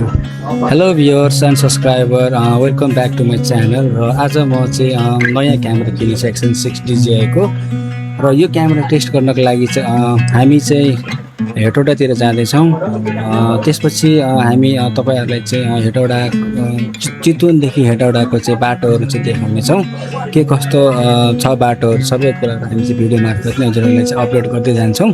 Hello viewers and subscriber welcome back to my channel र आज म चाहिँ नयाँ क्यामेरा किनेको छु एक्सन 6 DJI को र यो क्यामेरा टेस्ट गर्नको लागि चाहिँ हामी चाहिँ हेटौडातिर जाँदैछौँ। त्यसपछि हामी तपाईँहरूलाई चाहिँ हेटौडा चितवनदेखि हेटौडाको चाहिँ बाटोहरू चाहिँ देखाउनेछौँ। के कस्तो छ बाटोहरू सबै कुराहरू हामी चाहिँ भिडियो मार्फत नै हजुरहरूलाई चाहिँ अपलोड गर्दै जान्छौँ।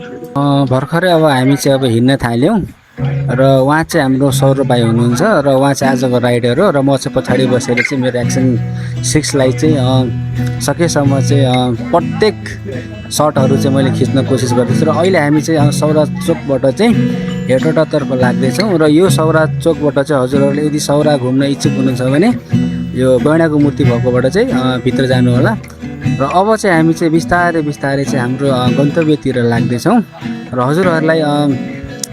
भर्खरै अब हामी चाहिँ अब हिँड्न थाल्यौँ र उहाँ चाहिँ हाम्रो सौरभ भाइ हुनुहुन्छ र उहाँ चाहिँ आजको राइडर हो र म चाहिँ पछाडि बसेर चाहिँ मेरो एक्सन 6 लाई चाहिँ सकेसम्म चाहिँ प्रत्येक सर्टहरू चाहिँ मैले खिच्न कोसिस गर्दैछु। र अहिले हामी चाहिँ सौरा चोकबाट चाहिँ हेटौडातर्फ लाग्दैछौँ र यो सौरा चोकबाट चाहिँ हजुरहरूले यदि सौरा घुम्न इच्छुक हुनुहुन्छ भने यो गैँडाको मूर्ति भएकोबाट चाहिँ भित्र जानु होला। र अब चाहिँ हामी चाहिँ बिस्तारै बिस्तारै चाहिँ हाम्रो गन्तव्यतिर लाग्दैछौँ र हजुरहरूलाई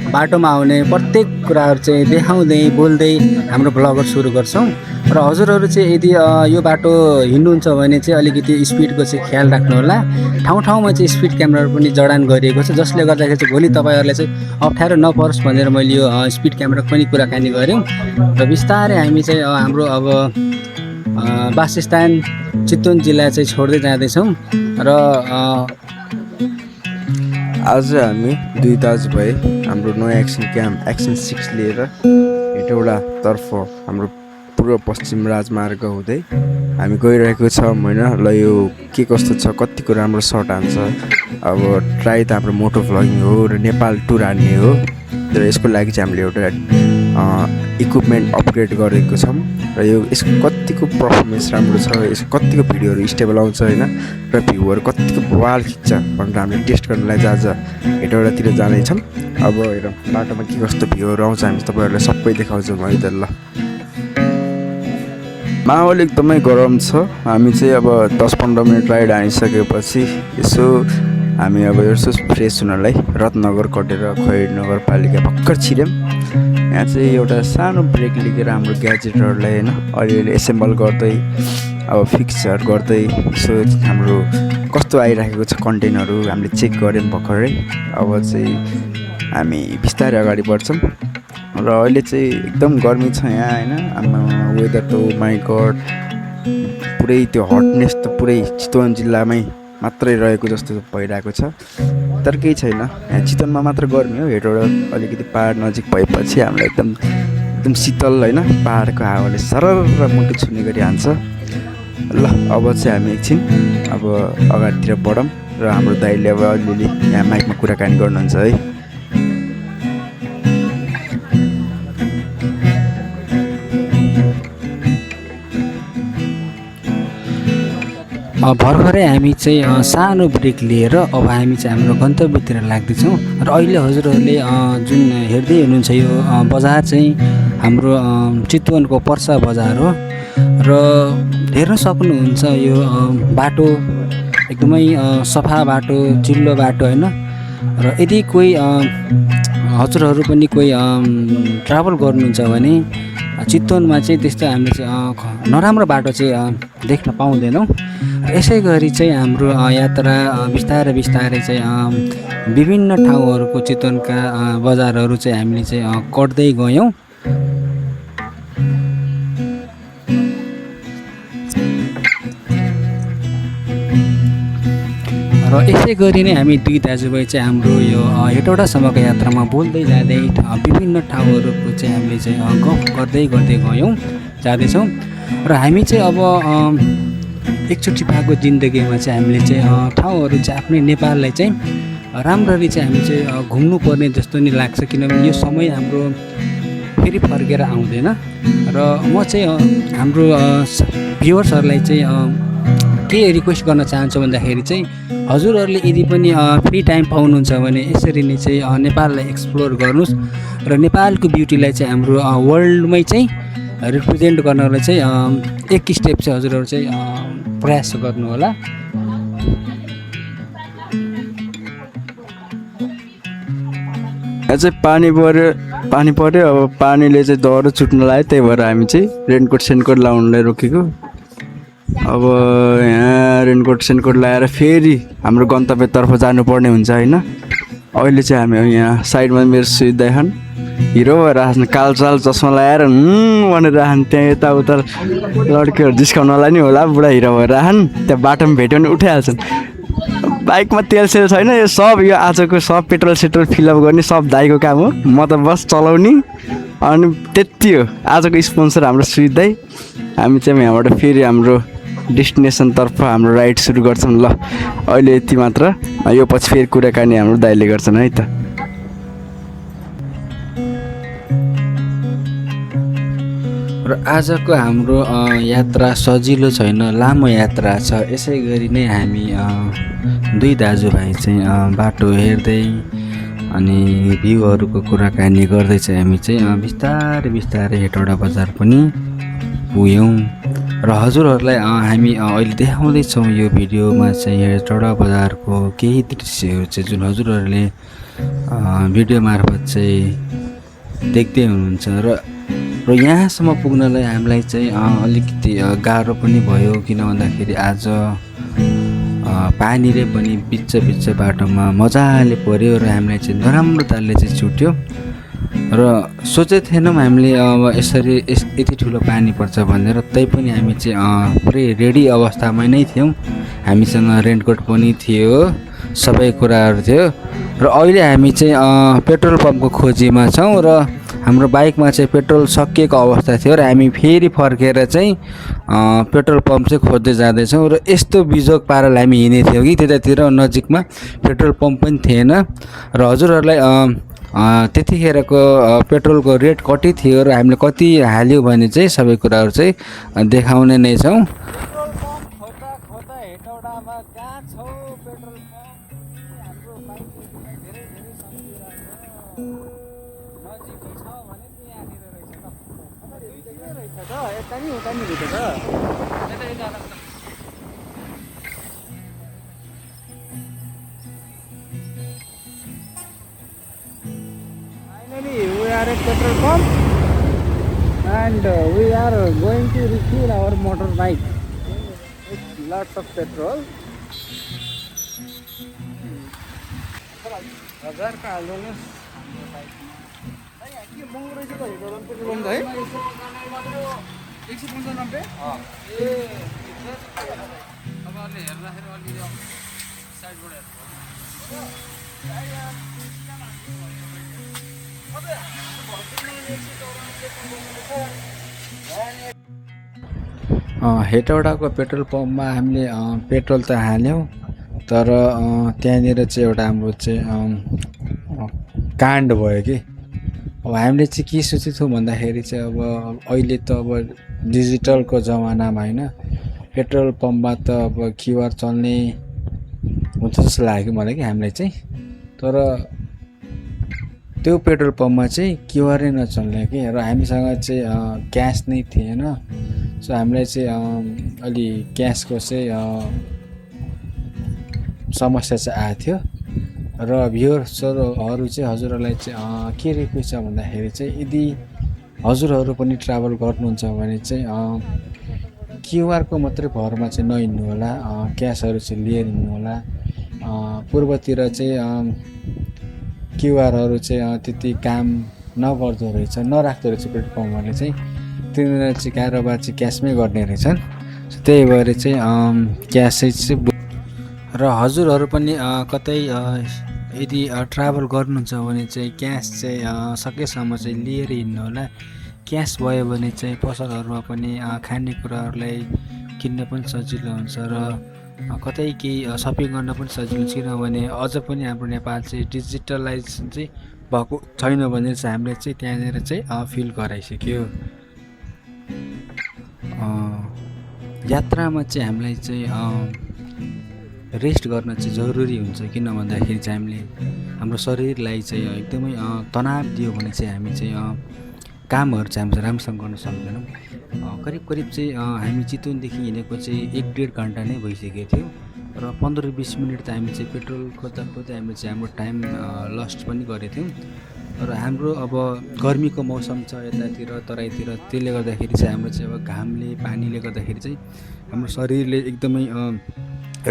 बाटोमा आउने प्रत्येक कुराहरू चाहिँ देखाउँदै बोल्दै हाम्रो भ्लगहरू सुरु गर्छौँ। र हजुरहरू चाहिँ यदि यो बाटो हिँड्नुहुन्छ भने चाहिँ अलिकति स्पिडको चाहिँ ख्याल राख्नु होला। ठाउँ ठाउँमा चाहिँ स्पिड क्यामेराहरू पनि जडान गरिएको छ, जसले गर्दाखेरि चाहिँ भोलि तपाईँहरूलाई चाहिँ अप्ठ्यारो नपरोस् भनेर मैले यो स्पिड क्यामेरा पनि कुराकानी गऱ्यौँ। र बिस्तारै हामी चाहिँ हाम्रो अब वासस्थान चितवन जिल्ला चाहिँ छोड्दै जाँदैछौँ। र आज हामी दुई दाजुभाइ हाम्रो नयाँ एक्सन 6 लिएर हेटौडातर्फ हाम्रो पूर्व पश्चिम राजमार्ग हुँदै हामी गइरहेको छौँ होइन। ल यो के कस्तो छ, कतिको राम्रो सर्ट हान्छ। अब ट्राई त हाम्रो मोटो भ्लगिङ हो र नेपाल टुर हान्ने हो, तर यसको लागि चाहिँ हामीले एउटा इक्विपमेन्ट अपग्रेड गरेको छौँ र यो यसको कतिको पर्फर्मेन्स राम्रो छ, यसको कतिको भिडियोहरू स्टेबल आउँछ होइन, र भ्यूहरू कतिको बवाल खिच्छ भनेर हामीले टेस्ट गर्नलाई आज हेटौडातिर जानेछौँ। अब हेरौँ बाटोमा के कस्तो भ्यूहरू आउँछ, हामी तपाईँहरूलाई सबै देखाउँछौँ है त। ल माहौल एकदमै गरम छ। हामी चाहिँ अब 10-15 मिनट राइड हानिसकेपछि यसो हामी अब यसो फ्रेस हुनलाई रत्नगर कटेर खैर नगरपालिका भर्खर छिर्यौँ। यहाँ चाहिँ एउटा सानो ब्रेक लिएर हाम्रो ग्याजेटहरूलाई होइन अलिअलि एसेम्बल गर्दै अब फिक्सहरू गर्दै यसो हाम्रो कस्तो आइराखेको छ कन्टेन्टहरू हामीले चेक गऱ्यौँ भर्खरै। अब चाहिँ हामी बिस्तारै अगाडि बढ्छौँ र अहिले चाहिँ एकदम गर्मी छ यहाँ होइन। हाम्रो वेदर त माई गड पुरै त्यो हटनेस त पुरै चितवन जिल्लामै मात्रै रहेको जस्तो भइरहेको छ। तर केही छैन, यहाँ चितवनमा मात्र गर्मी हो, हेटौडा अलिकति पहाड नजिक भएपछि हामीलाई एकदम शीतल होइन, पहाडको हावाले सरर मुटु छुने गरी हान्छ। ल अब चाहिँ हामी एकछिन अब अगाडितिर बढौँ र हाम्रो दाइले अब अलिअलि यहाँ माइकमा कुराकानी गर्नुहुन्छ है। भर्खरै हामी चाहिँ सानो ब्रेक लिएर अब हामी चाहिँ हाम्रो गन्तव्यतिर लाग्दैछौँ। र अहिले हजुरहरूले जुन हेर्दै हुनुहुन्छ यो बजार चाहिँ हाम्रो चितवनको पर्सा बजार हो र हेर्न सक्नुहुन्छ यो बाटो एकदमै सफा बाटो, चिल्लो बाटो होइन। र यदि कोही हजुरहरू पनि कोही ट्राभल गर्नुहुन्छ भने चितवनमा चाहिँ त्यस्तो हामीले चाहिँ नराम्रो बाटो चाहिँ देख्न पाउँदैनौँ। यसै गरी चाहिँ हाम्रो यात्रा बिस्तारै बिस्तारै चाहिँ विभिन्न ठाउँहरूको चितवनका बजारहरू चाहिँ हामीले चाहिँ कट्दै गयौँ। र यसै गरी नै हामी दुई दाजुभाइ चाहिँ हाम्रो यो हेटौडासम्मको यात्रामा बोल्दै जाँदै विभिन्न ठाउँहरूको चाहिँ हामीले चाहिँ गफ गर्दै गर्दै गयौँ जाँदैछौँ। र हामी चाहिँ अब एकचोटि पाएको जिन्दगीमा चाहिँ हामीले चाहिँ ठाउँहरू चाहिँ आफ्नै नेपाललाई चाहिँ राम्ररी चाहिँ हामी चाहिँ घुम्नुपर्ने जस्तो नि लाग्छ, किनभने यो समय हाम्रो फेरि फर्केर आउँदैन। र म चाहिँ हाम्रो भ्युवर्सहरूलाई चाहिँ के रिक्वेस्ट गर्न चाहन्छु भन्दाखेरि चाहिँ हजुरहरूले यदि पनि फ्री टाइम पाउनुहुन्छ भने यसरी नै चाहिँ नेपाललाई एक्सप्लोर गर्नुहोस् र नेपालको ब्युटीलाई चाहिँ हाम्रो वर्ल्डमै चाहिँ रिप्रेजेन्ट गर्नलाई चाहिँ एक स्टेप चाहिँ हजुरहरू चाहिँ प्रयास गर्नु होला। यहाँ चाहिँ पानी पऱ्यो अब पानीले चाहिँ दह्रो छुट्न लाग्यो, त्यही भएर हामी चाहिँ रेनकोट लाउनुलाई रोकेको। अब यहाँ रेनकोट लगाएर फेरि हाम्रो गन्तव्यतर्फ जानुपर्ने हुन्छ होइन। अहिले चाहिँ हामी यहाँ साइडमा मेरो सुविधा खान हिरो भएर हाँस्नु कालचाल चस्मा लगाएर भनेर राख्नु त्यहाँ यताउता लड्कीहरू जिस्काउनलाई नि होला बुढा हिरो भएर राखन् त्यहाँ बाटोमा भेट्यो भने उठाइहाल्छन् बाइकमा तेल सेल छैन यो सब यो आजको सब पेट्रोल सेट्रोल फिलअप गर्ने सब दाइको काम हो म त बस चलाउने अनि त्यति हो आजको स्पोन्सर हाम्रो सुविधै हामी चाहिँ यहाँबाट फेरि हाम्रो डेस्टिनेसनतर्फ हाम्रो राइड सुरु गर्छौँ ल अहिले यति मात्र यो पछि फेरि कुराकानी हाम्रो दाइले गर्छन् है त र आजको हाम्रो यात्रा सजिलो छैन लामो यात्रा छ यसै गरी नै हामी दुई दाजुभाइ चाहिँ बाटो हेर्दै अनि भ्यूहरूको कुराकानी गर्दै चाहिँ हामी चाहिँ बिस्तारै बिस्तारै हेटौडा बजार पनि पुग्यौँ र हजुरहरूलाई हामी अहिले देखाउँदैछौँ यो भिडियोमा चाहिँ हेटौडा बजारको केही दृश्यहरू चाहिँ जुन हजुरहरूले भिडियो मार्फत चाहिँ देख्दै हुनुहुन्छ र यहाँसम्म पुग्नलाई हामीलाई चाहिँ अलिकति गाह्रो पनि भयो किन भन्दाखेरि आज पानीले पनि बिच बाटोमा मजाले पर्यो र हामीलाई चाहिँ नराम्रो तालले चाहिँ छुट्यो र सोचेको थिएनौँ हामीले अब यसरी यति ठुलो पानी पर्छ भनेर तैपनि हामी चाहिँ पुरै रेडी अवस्थामा नै थियौँ हामीसँग रेनकोट पनि थियो सबै कुराहरू थियो र अहिले हामी चाहिँ पेट्रोल पम्पको खोजीमा छौँ र हाम्रो बाइकमा चाहिँ पेट्रोल सकिएको अवस्था थियो र हामी फेरि फर्केर चाहिँ पेट्रोल पम्प चाहिँ खोज्दै जाँदैछौँ र यस्तो बिजोग पाराले हामी हिँडेको थियौँ कि त्यतातिर नजिकमा पेट्रोल पम्प पनि थिएन र हजुरहरूलाई त्यतिखेरको पेट्रोलको रेट कति थियो र हामीले कति हाल्यो भने चाहिँ सबै कुराहरू चाहिँ देखाउने नै छौँ। Finally, we are at petrol pump and we are going to refill our motorbike with lots of petrol. हजार का हाल्नुहोस् हाम्रो बाइकमा के महँगो रहेछ त पेट्रोल पम्प है 195 ए अब अलि हेर्दाखेरि अलि साइडबाट हेटौडाको पेट्रोल पम्पमा हामीले पेट्रोल त हाल्यौँ तर त्यहाँनिर चाहिँ एउटा हाम्रो चाहिँ काण्ड भयो कि अब हामीले चाहिँ के सोचेको थियौँ भन्दाखेरि चाहिँ अब अहिले त अब डिजिटलको जमानामा होइन पेट्रोल पम्पमा त अब क्युआर चल्ने हुन्छ जस्तो लाग्यो मलाई कि हामीलाई चाहिँ तर त्यो पेट्रोल पम्पमा चाहिँ क्युआरै नचल्ने कि र हामीसँग चाहिँ क्यास नै थिएन सो हामीलाई चाहिँ अलि क्यासको चाहिँ समस्या चाहिँ आएको थियो र भ्युअर्सहरू चाहिँ हजुरहरूलाई चाहिँ के रिक्वेस्ट छ भन्दाखेरि चाहिँ यदि हजुरहरू पनि ट्राभल गर्नुहुन्छ भने चाहिँ क्युआरको मात्रै भरमा चाहिँ नहिँड्नु होला क्यासहरू चाहिँ लिएर हिँड्नु होला पूर्वतिर चाहिँ क्युआरहरू चाहिँ त्यति काम नगर्दो रहेछ नराख्दो रहेछ पेट्रोल पम्पहरूले चाहिँ तिनीहरू चाहिँ कारोबार चाहिँ क्यासमै गर्ने रहेछन् त्यही भएर चाहिँ क्यासै चाहिँ र हजुरहरू पनि कतै यदि ट्राभल गर्नुहुन्छ भने चाहिँ क्यास चाहिँ सकेसम्म चाहिँ लिएर हिँड्नु होला क्यास भयो भने चाहिँ पसलहरूमा पनि खानेकुराहरूलाई किन्न पनि सजिलो हुन्छ र कतै केही सपिङ गर्न पनि सजिलो हुन्छ किनभने अझ पनि हाम्रो नेपाल चाहिँ डिजिटलाइज चाहिँ भएको छैन भने चाहिँ हामीले चाहिँ त्यहाँनिर चाहिँ फिल गराइसक्यो। यात्रामा चाहिँ हामीलाई चाहिँ रेस्ट गर्न चाहिँ जरुरी हुन्छ किन भन्दाखेरि चाहिँ हामीले हाम्रो शरीरलाई चाहिँ एकदमै तनाव दियो भने चाहिँ हामी चाहिँ कामहरू चाहिँ हामीले राम्रोसँग गर्न सक्दैनौँ। करिब चाहिँ हामी चितवनदेखि हिँडेको चाहिँ 1-1.5 घन्टा नै भइसकेको थियो र 15-20 मिनट त हामी चाहिँ पेट्रोल खोज्दा हामीले चाहिँ हाम्रो टाइम लस्ट पनि गरेको थियौँ र हाम्रो अब गर्मीको मौसम छ यतातिर तराईतिर त्यसले गर्दाखेरि चाहिँ हाम्रो चाहिँ अब घामले पानीले गर्दाखेरि चाहिँ हाम्रो शरीरले एकदमै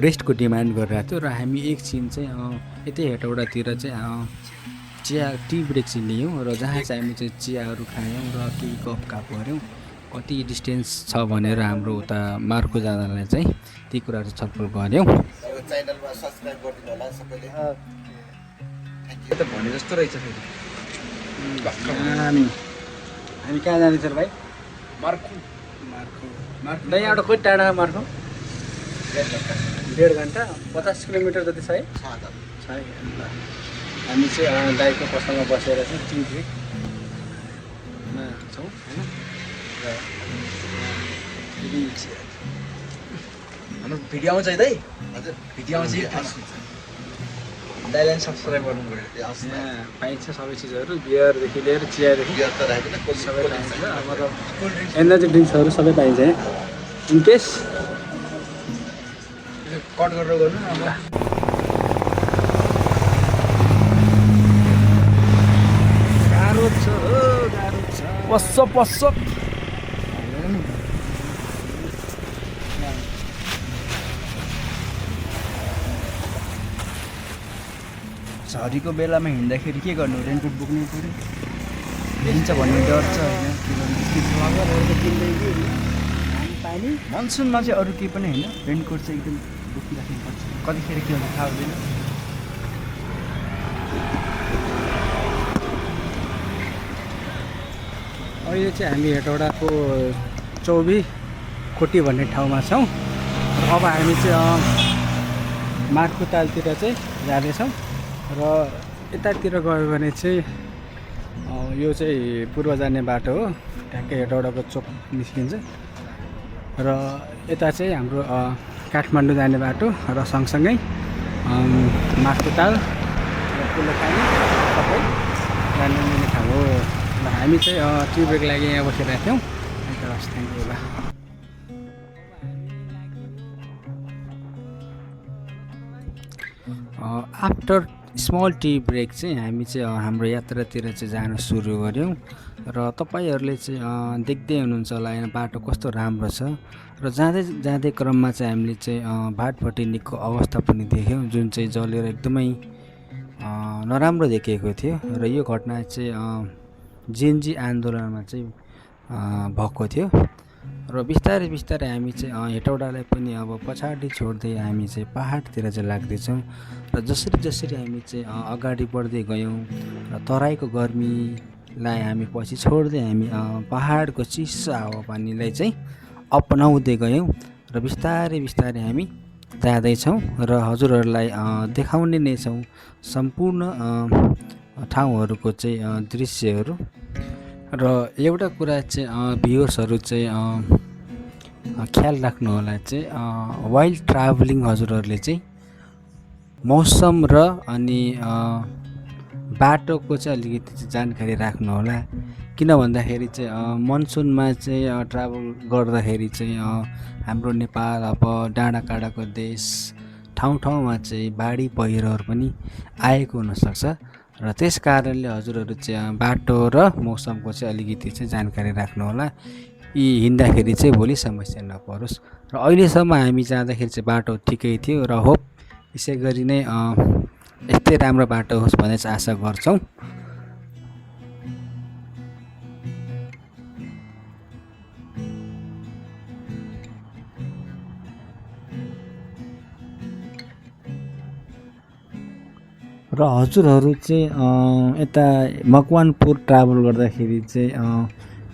रेस्टको डिमान्ड गरिरहेको थियो र हामी एकछिन चाहिँ यतै हेटौडातिर चाहिँ चिया टी ब्रेक चाहिँ लियौँ र जहाँ चाहिँ हामी चाहिँ चियाहरू खायौँ र केही गफगाफ गऱ्यौँ। कति डिस्टेन्स छ भनेर हाम्रो उता मार्को जाँदालाई चाहिँ ती कुराहरू छलफल गऱ्यौँ। च्यानलमा सब्स्क्राइब गरिदिनु होला सबैले। त भने जस्तो रहेछ फेरि हामी कहाँ जाँदैछ र भाइ? मार्को दाइ यहाँबाट कति टाढा मार्को? 1.5 घन्टा 50 किलोमिटर जति छ है? छ है। हामी चाहिँ दाइको पसलमा बसेर चाहिँ टी ब्रेकमा छौँ होइन। हाम्रो भिडियो आउँछ है दाइ? हजुर भिडियो आउँछ दाइलाई सब्सक्राइब गर्नु पऱ्यो। यहाँ पाइन्छ सबै चिजहरू, बियरदेखि लिएर चियादेखि बियर त राखेको सबै पाइन्छ। मतलब एनर्जी ड्रिङ्क्सहरू सबै पाइन्छ यहाँ। इनकेस कट गरेर गर्नु अब। गाह्रो छ गाह्रो छ। पस्छ झरीको बेलामा हिँड्दाखेरि के गर्नु? रेनकोट बोक्नु पऱ्यो। हिँड्छ भन्ने डर छ होइन, मनसुनमा चाहिँ अरू केही पनि होइन, रेनकोट चाहिँ एकदम बोकिराख्नुपर्छ। कतिखेर के हुन्छ थाहा हुँदैन। अहिले चाहिँ हामी हेटौडाको चौबी खोटी भन्ने ठाउँमा छौँ। अब हामी चाहिँ मार्को तालतिर चाहिँ जाँदैछौँ र यतातिर गयो भने चाहिँ यो चाहिँ पूर्व जाने बाटो हो। ठ्याक्कै हेटौडाको चोक निस्किन्छ र यता चाहिँ हाम्रो काठमाडौँ जाने बाटो र सँगसँगै मार्को ताल र पुल्लोखानी सबै जाने मिल्ने ठाउँ हो। र हामी चाहिँ टी ब्रेक लागि यहाँ बसिरहेको थियौँ। Thank you. ल आफ्टर स्मल टी ब्रेक चाहिँ हामी चाहिँ हाम्रो यात्रातिर चाहिँ जान सुरु गऱ्यौँ र तपाईँहरूले चाहिँ देख्दै हुनुहुन्छ होला यहाँ बाटो कस्तो राम्रो छ। र जाँदै जाँदै क्रममा चाहिँ हामीले चाहिँ भाटभटिनीको अवस्था पनि देख्यौँ, जुन चाहिँ जलेर एकदमै नराम्रो देखिएको थियो। र यो घटना चाहिँ जेएनजी आन्दोलनमा चाहिँ भएको थियो। र बिस्तारै बिस्तारै हामी चाहिँ हेटौडालाई पनि अब पछाडि छोड्दै हामी चाहिँ पहाडतिर चाहिँ लाग्दैछौँ। र जसरी जसरी हामी चाहिँ अगाडि बढ्दै गयौँ र तराईको गर्मीलाई हामी पछि छोड्दै हामी पहाडको चिसो हावापानीलाई चाहिँ अपनाउँदै गयौँ र बिस्तारै बिस्तारै हामी जाँदैछौँ र हजुरहरूलाई देखाउने नै छौँ सम्पूर्ण ठाउँहरूको चाहिँ दृश्यहरू। र एउटा कुरा चाहिँ भ्युअर्सहरू चाहिँ ख्याल राख्नु होला चाहिँ वाइल ट्राभलिङ हजुरहरूले चाहिँ मौसम र अनि बाटोको चाहिँ अलिकति चाहिँ जानकारी राख्नु होला। किन भन्दाखेरि चाहिँ मनसुनमा चाहिँ ट्राभल गर्दाखेरि चाहिँ हाम्रो नेपाल अब डाँडाकाँडाको देश, ठाउँ ठाउँमा चाहिँ बाढी पहिरोहरू पनि आएको हुनसक्छ। र त्यस कारणले हजुरहरू चाहिँ बाटो र मौसमको चाहिँ अलिकति चाहिँ जानकारी राख्नु होला, यी हिँड्दाखेरि चाहिँ भोलि समस्या नपरोस्। र अहिलेसम्म हामी जाँदाखेरि चाहिँ बाटो ठिकै थियो र होप यसै गरी नै यस्तै राम्रो बाटो होस् भन्ने चाहिँ आशा गर्छौँ। र हजुरहरू चाहिँ यता मकवानपुर ट्राभल गर्दाखेरि चाहिँ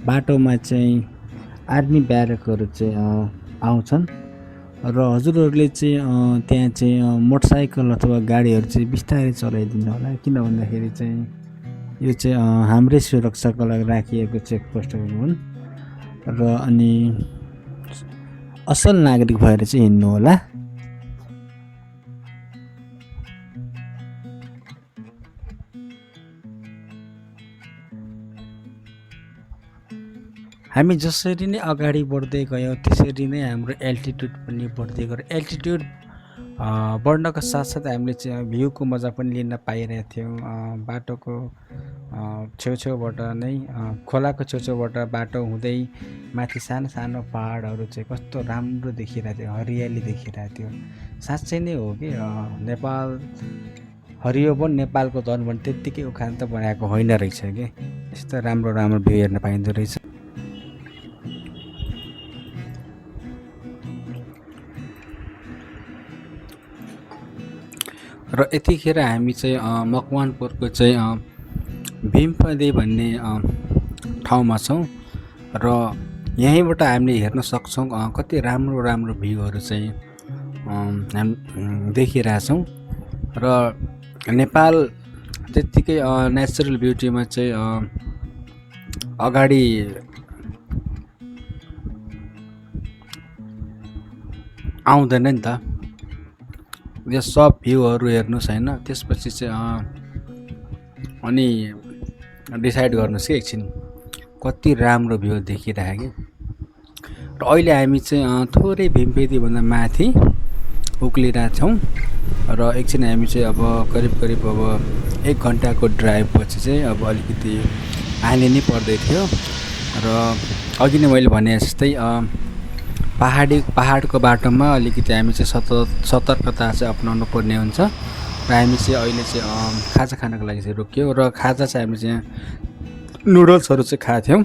बाटोमा चाहिँ आर्मी ब्यारेकहरू चाहिँ आउँछन् र हजुरहरूले चाहिँ त्यहाँ चाहिँ मोटरसाइकल अथवा गाडीहरू चाहिँ बिस्तारै चलाइदिनु होला। किन भन्दाखेरि चाहिँ यो चाहिँ हाम्रै सुरक्षाको लागि राखिएको चेकपोस्टहरू हुन् र अनि असल नागरिक भएर चाहिँ हिँड्नु होला। हामी जसरी नै अगाडि बढ्दै गयौँ त्यसरी नै हाम्रो एल्टिट्युड पनि बढ्दै गयो। एल्टिट्युड बढ्नको साथसाथै हामीले चाहिँ भ्यूको मजा पनि लिन पाइरहेको थियौँ। बाटोको छेउछेउबाट नै खोलाको छेउछेउबाट बाटो हुँदै माथि सानो सानो पहाडहरू चाहिँ कस्तो राम्रो देखिरहेको थियो, हरियाली देखिरहेको थियो। साँच्चै नै हो कि नेपाल हरियो वन नेपालको तनवन त्यत्तिकै उखान त बनाएको होइन रहेछ कि यस्तो राम्रो राम्रो भ्यू हेर्न पाइँदो रहेछ। र यतिखेर हामी चाहिँ मकवानपुरको चाहिँ भीमपदे भन्ने ठाउँमा छौँ र यहीँबाट हामीले हेर्न सक्छौँ कति राम्रो राम्रो भ्यूहरू चाहिँ हामी देखिरहेछौँ। र नेपाल त्यत्तिकै नेचुरल ब्युटीमा चाहिँ अगाडि आउँदैन नि त, यो सब भ्यूहरू हेर्नुहोस् होइन, त्यसपछि चाहिँ अनि डिसाइड गर्नुहोस् कि एकछिन कति राम्रो भ्यू देखिरहेको। र अहिले हामी चाहिँ थोरै भीमपेदीभन्दा माथि उक्लिरहेको छौँ र एकछिन हामी चाहिँ अब करिब अब 1 घन्टाको ड्राइभ पछि चाहिँ अब अलिकति आने नै पर्दै थियो। र अघि नै मैले भने जस्तै पहाडको बाटोमा अलिकति हामी चाहिँ सतर्कता चाहिँ अपनाउनु पर्ने हुन्छ। र हामी चाहिँ अहिले चाहिँ खाजा खानको लागि चाहिँ रोक्यौँ र खाजा चाहिँ हामी चाहिँ नुडल्सहरू चाहिँ खाएको थियौँ।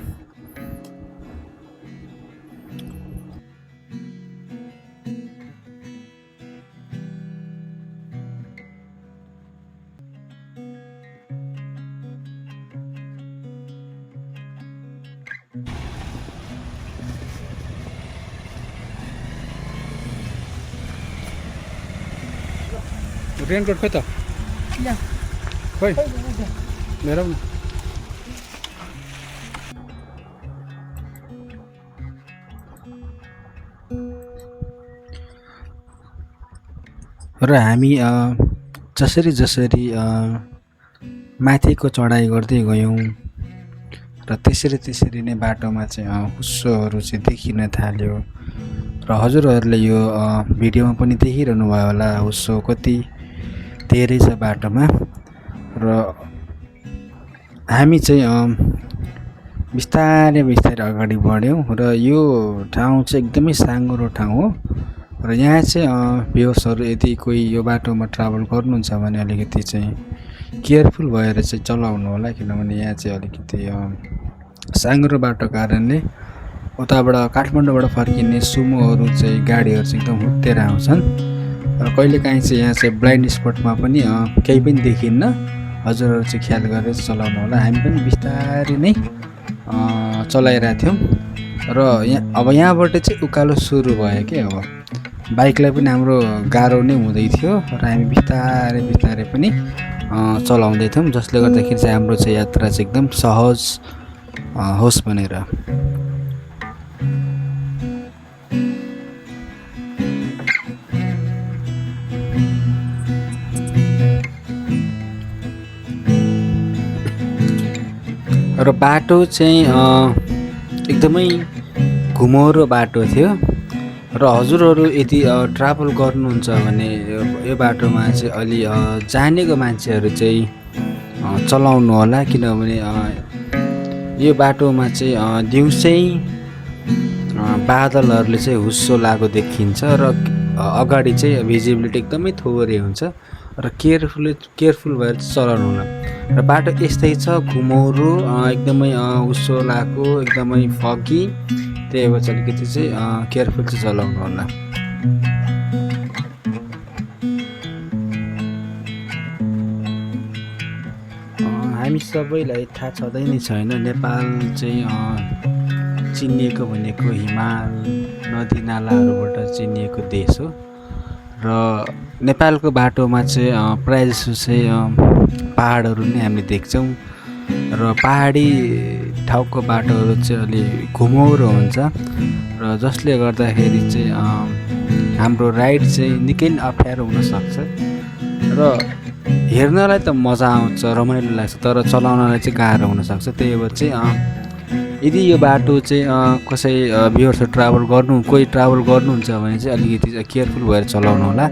रेनकोट खोइ त खोइ मेरो पनि र हामी जसरी माथिको चढाइ गर्दै गयौँ र त्यसरी नै बाटोमा चाहिँ हुस्सोहरू चाहिँ देखिन थाल्यो। र हजुरहरूले यो भिडियोमा पनि देखिरहनु भयो होला हुस्सो कति धेरै छ बाटोमा। र हामी चाहिँ बिस्तारै अगाडि बढ्यौँ र यो ठाउँ चाहिँ एकदमै साँघुरो ठाउँ हो। र यहाँ चाहिँ भ्युवर्सहरू यदि कोही यो बाटोमा ट्राभल गर्नुहुन्छ भने अलिकति चाहिँ केयरफुल भएर चाहिँ चलाउनु होला, किनभने यहाँ चाहिँ अलिकति साँघुरो बाटो कारणले उताबाट काठमाडौँबाट फर्किने सुमोहरू चाहिँ गाडीहरू चाहिँ एकदम हुत्तेर आउँछन्। र कहिलेकाहीँ चाहिँ यहाँ चाहिँ ब्लाइन्ड स्पटमा पनि केही पनि देखिन्न, हजुरहरू चाहिँ ख्याल गरेर चलाउनु होला। हामी पनि बिस्तारै नै चलाइरहेको थियौँ र अब यहाँबाट चाहिँ उकालो सुरु भयो कि अब बाइकलाई पनि हाम्रो गाह्रो नै हुँदै थियो र हामी बिस्तारै पनि चलाउँदै थियौँ, जसले गर्दाखेरि चाहिँ हाम्रो चाहिँ यात्रा चाहिँ एकदम सहज होस् भनेर। र बाटो चाहिँ एकदमै घुमौरो बाटो थियो र हजुरहरू यदि ट्राभल गर्नुहुन्छ भने यो बाटोमा चाहिँ अलि जानेको मान्छेहरू चाहिँ चलाउनु होला, किनभने यो बाटोमा चाहिँ दिउँसै बादलहरूले चाहिँ हुस्सो लागेको देखिन्छ र अगाडि चाहिँ भिजिबिलिटी एकदमै थोरै हुन्छ र केयरफुल भएर चलाउनु होला। र बाटो यस्तै छ, घुमौरो, एकदमै हुस्सो लागेको, एकदमै फगी, त्यही भएर चाहिँ अलिकति चाहिँ केयरफुल चाहिँ चलाउनु होला। हामी सबैलाई थाहा छँदै नै छैन, नेपाल चाहिँ चिनिएको भनेको हिमाल नदी नालाहरूबाट चिनिएको देश हो। र नेपालको बाटोमा चाहिँ प्रायः जसो चाहिँ पहाडहरू नै हामीले देख्छौँ र पहाडी ठाउँको बाटोहरू चाहिँ अलि घुमौरो हुन्छ र जसले गर्दाखेरि चाहिँ हाम्रो राइड चाहिँ निकै नै अप्ठ्यारो हुनसक्छ। र हेर्नलाई त मजा आउँछ, रमाइलो लाग्छ, तर चलाउनलाई चाहिँ गाह्रो हुनसक्छ। त्यही भएर चाहिँ यदि यो बाटो चाहिँ कसै भ्युअर्सहरू कोही ट्राभल गर्नुहुन्छ भने चाहिँ अलिकति केयरफुल भएर चलाउनु होला।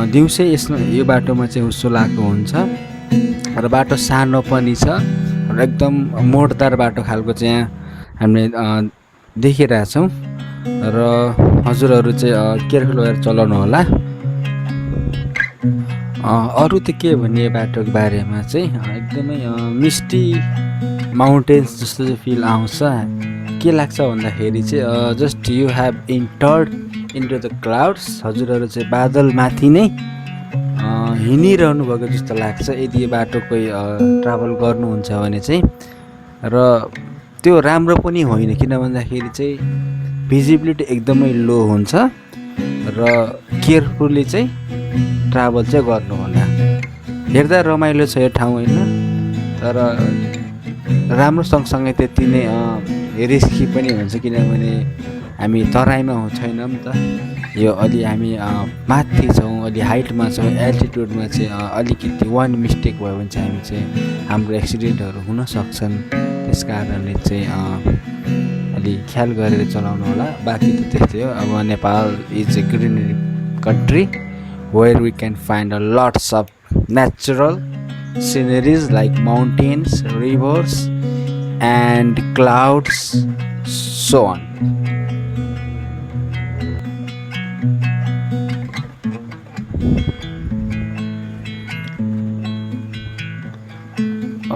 दिउँसै यो बाटोमा चाहिँ हुस्सो लागेको हुन्छ र बाटो सानो पनि छ र एकदम मोडदार बाटो खालको चाहिँ यहाँ हामीले देखिरहेछौँ र हजुरहरू चाहिँ केयरफुल भएर चलाउनु होला। अरू त के भन्ने बाटोको बारेमा चाहिँ एकदमै मिस्टी माउन्टेन्स जस्तो चाहिँ फिल आउँछ। के लाग्छ भन्दाखेरि चाहिँ just you have entered into the clouds, हजुरहरू चाहिँ बादलमाथि नै हिँडिरहनु भएको जस्तो लाग्छ यदि यो बाटो कोही ट्राभल गर्नुहुन्छ भने चाहिँ। र त्यो राम्रो पनि होइन, किन भन्दाखेरि चाहिँ भिजिबिलिटी एकदमै लो हुन्छ र केयरफुल्ली चाहिँ ट्राभल चाहिँ गर्नु होला। हेर्दा रमाइलो छ यो ठाउँ होइन, तर राम्रो सँगसँगै त्यति नै रिस्की पनि हुन्छ, किनभने हामी तराईमा छैनौँ त, यो अलि हामी माथि छौँ, अलि हाइटमा छौँ, एल्टिट्युडमा चाहिँ अलिकति वान मिस्टेक भयो भने चाहिँ हामी चाहिँ हाम्रो एक्सिडेन्टहरू हुन सक्छन्। त्यस कारणले चाहिँ अलि ख्याल गरेर चलाउनु होला। बाँकी त त्यस्तै हो। अब Nepal is a greenery country where we can find a lots of natural sceneries like mountains, rivers and clouds, so on.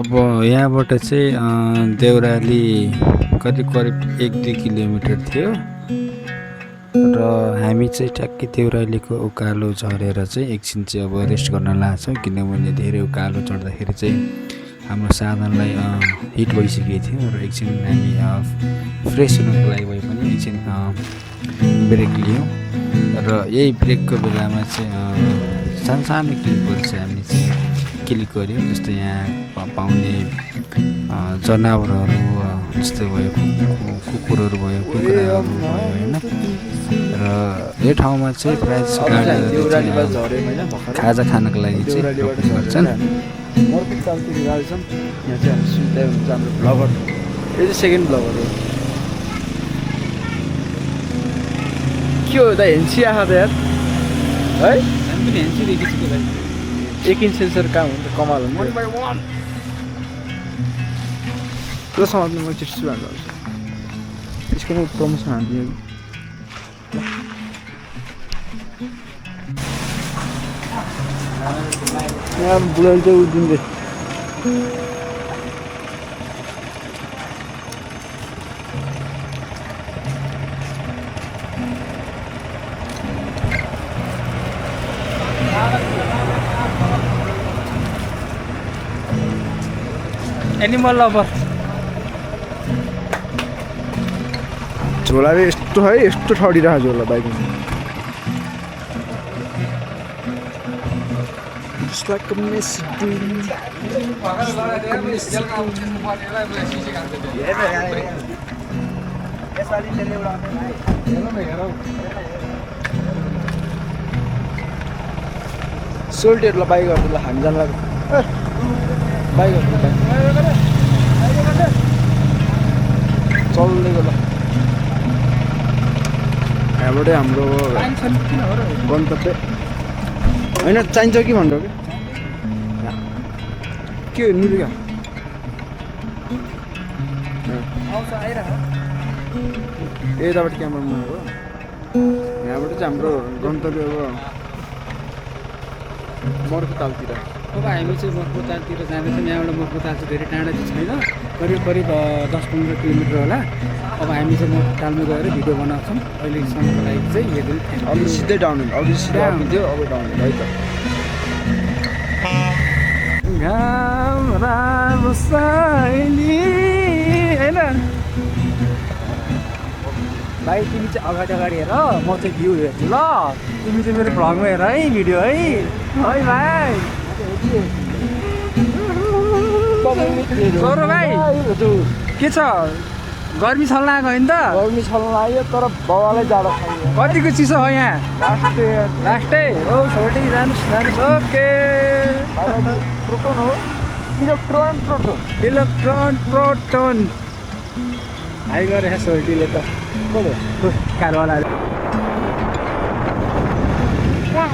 अब यहाँबाट चाहिँ देउराली करिब 1-2 किलोमिटर थियो र हामी चाहिँ ट्याक्कै देउरालीको उकालो झरेर चाहिँ एकछिन चाहिँ अब रेस्ट गर्न लाग्छौँ, किनभने धेरै उकालो चढ्दाखेरि चाहिँ हाम्रो साधनलाई हिट भइसकेको थियो र एकछिन हामी फ्रेस हुनुको लागि भए पनि एकछिन ब्रेक लियौँ। र यही ब्रेकको बेलामा चाहिँ सानो क्लिपहरू चाहिँ हामीले चाहिँ क्लिक गऱ्यौँ। जस्तै यहाँ पाउने जनावरहरू जस्तै भयो, कुकुरहरू भयो, कुखुराहरू भयो होइन। र यो ठाउँमा चाहिँ प्रायः खाजा खानको लागि चाहिँ गर्छन्। यो चाहिँ सेकेन्ड ब्लगर हो। के हो त हेन्सी आएको त यार है, एक इंच सेन्सर कहाँ हुन्छ, कमाल हुन्छ। 1 by 1 त्यो समात्नु म चिट्छु हाल्नु आउँछ, यसको म प्रमोसन हान्दियो। यहाँ बुढाले चाहिँ उदिँदै एनिमल लभर। झोला यस्तो है, यस्तो ठडिरहेको झोला बाइकमा। Just like a misty. सोल्टीहरूलाई बाइकहरूलाई हामी जानु लाग्यो। बाइकहरू चल्दै गयो। यहाँबाटै हाम्रो गन्तव्य होइन, चाहिन्छ कि भन्नु के हो निरुगा यताबाट क्यामरामा हो। यहाँबाट चाहिँ हाम्रो गन्तव्य हो मर्को तालतिर। अब हामी चाहिँ मर्को तालतिर जाँदैछौँ। यहाँबाट मर्को ताल चाहिँ धेरै टाढा चाहिँ छैन, करिब 10-15 किलोमिटर होला। अब हामी चाहिँ मर्को तालमा गएर भिडियो बनाउँछौँ। अहिलेसम्मको लागि चाहिँ हेर्नु अलि सिधै डाउन हुन्छ, अलि सिधै थियो, अब डाउन है त। घाम राम्रो साइली होइन भाइ, तिमी चाहिँ अगाडि हेर, म चाहिँ भ्यू हेर्छु ल। तिमी चाहिँ मेरो भ्लगमा हेर है, भिडियो है भाइ। सौरभ भाइ के छ, गर्मी छल्न आएको होइन त? गर्मी छल्न लाग्यो तर बाबालाई जाडो खायो। कतिको चिसो हो यहाँ? लास्टै हो, छोटी जानुहोस्। ओके, प्रोटोन हो, इलेक्ट्रोन प्रोटोन हाई गरेछ सोल्टीले त। कारोवाला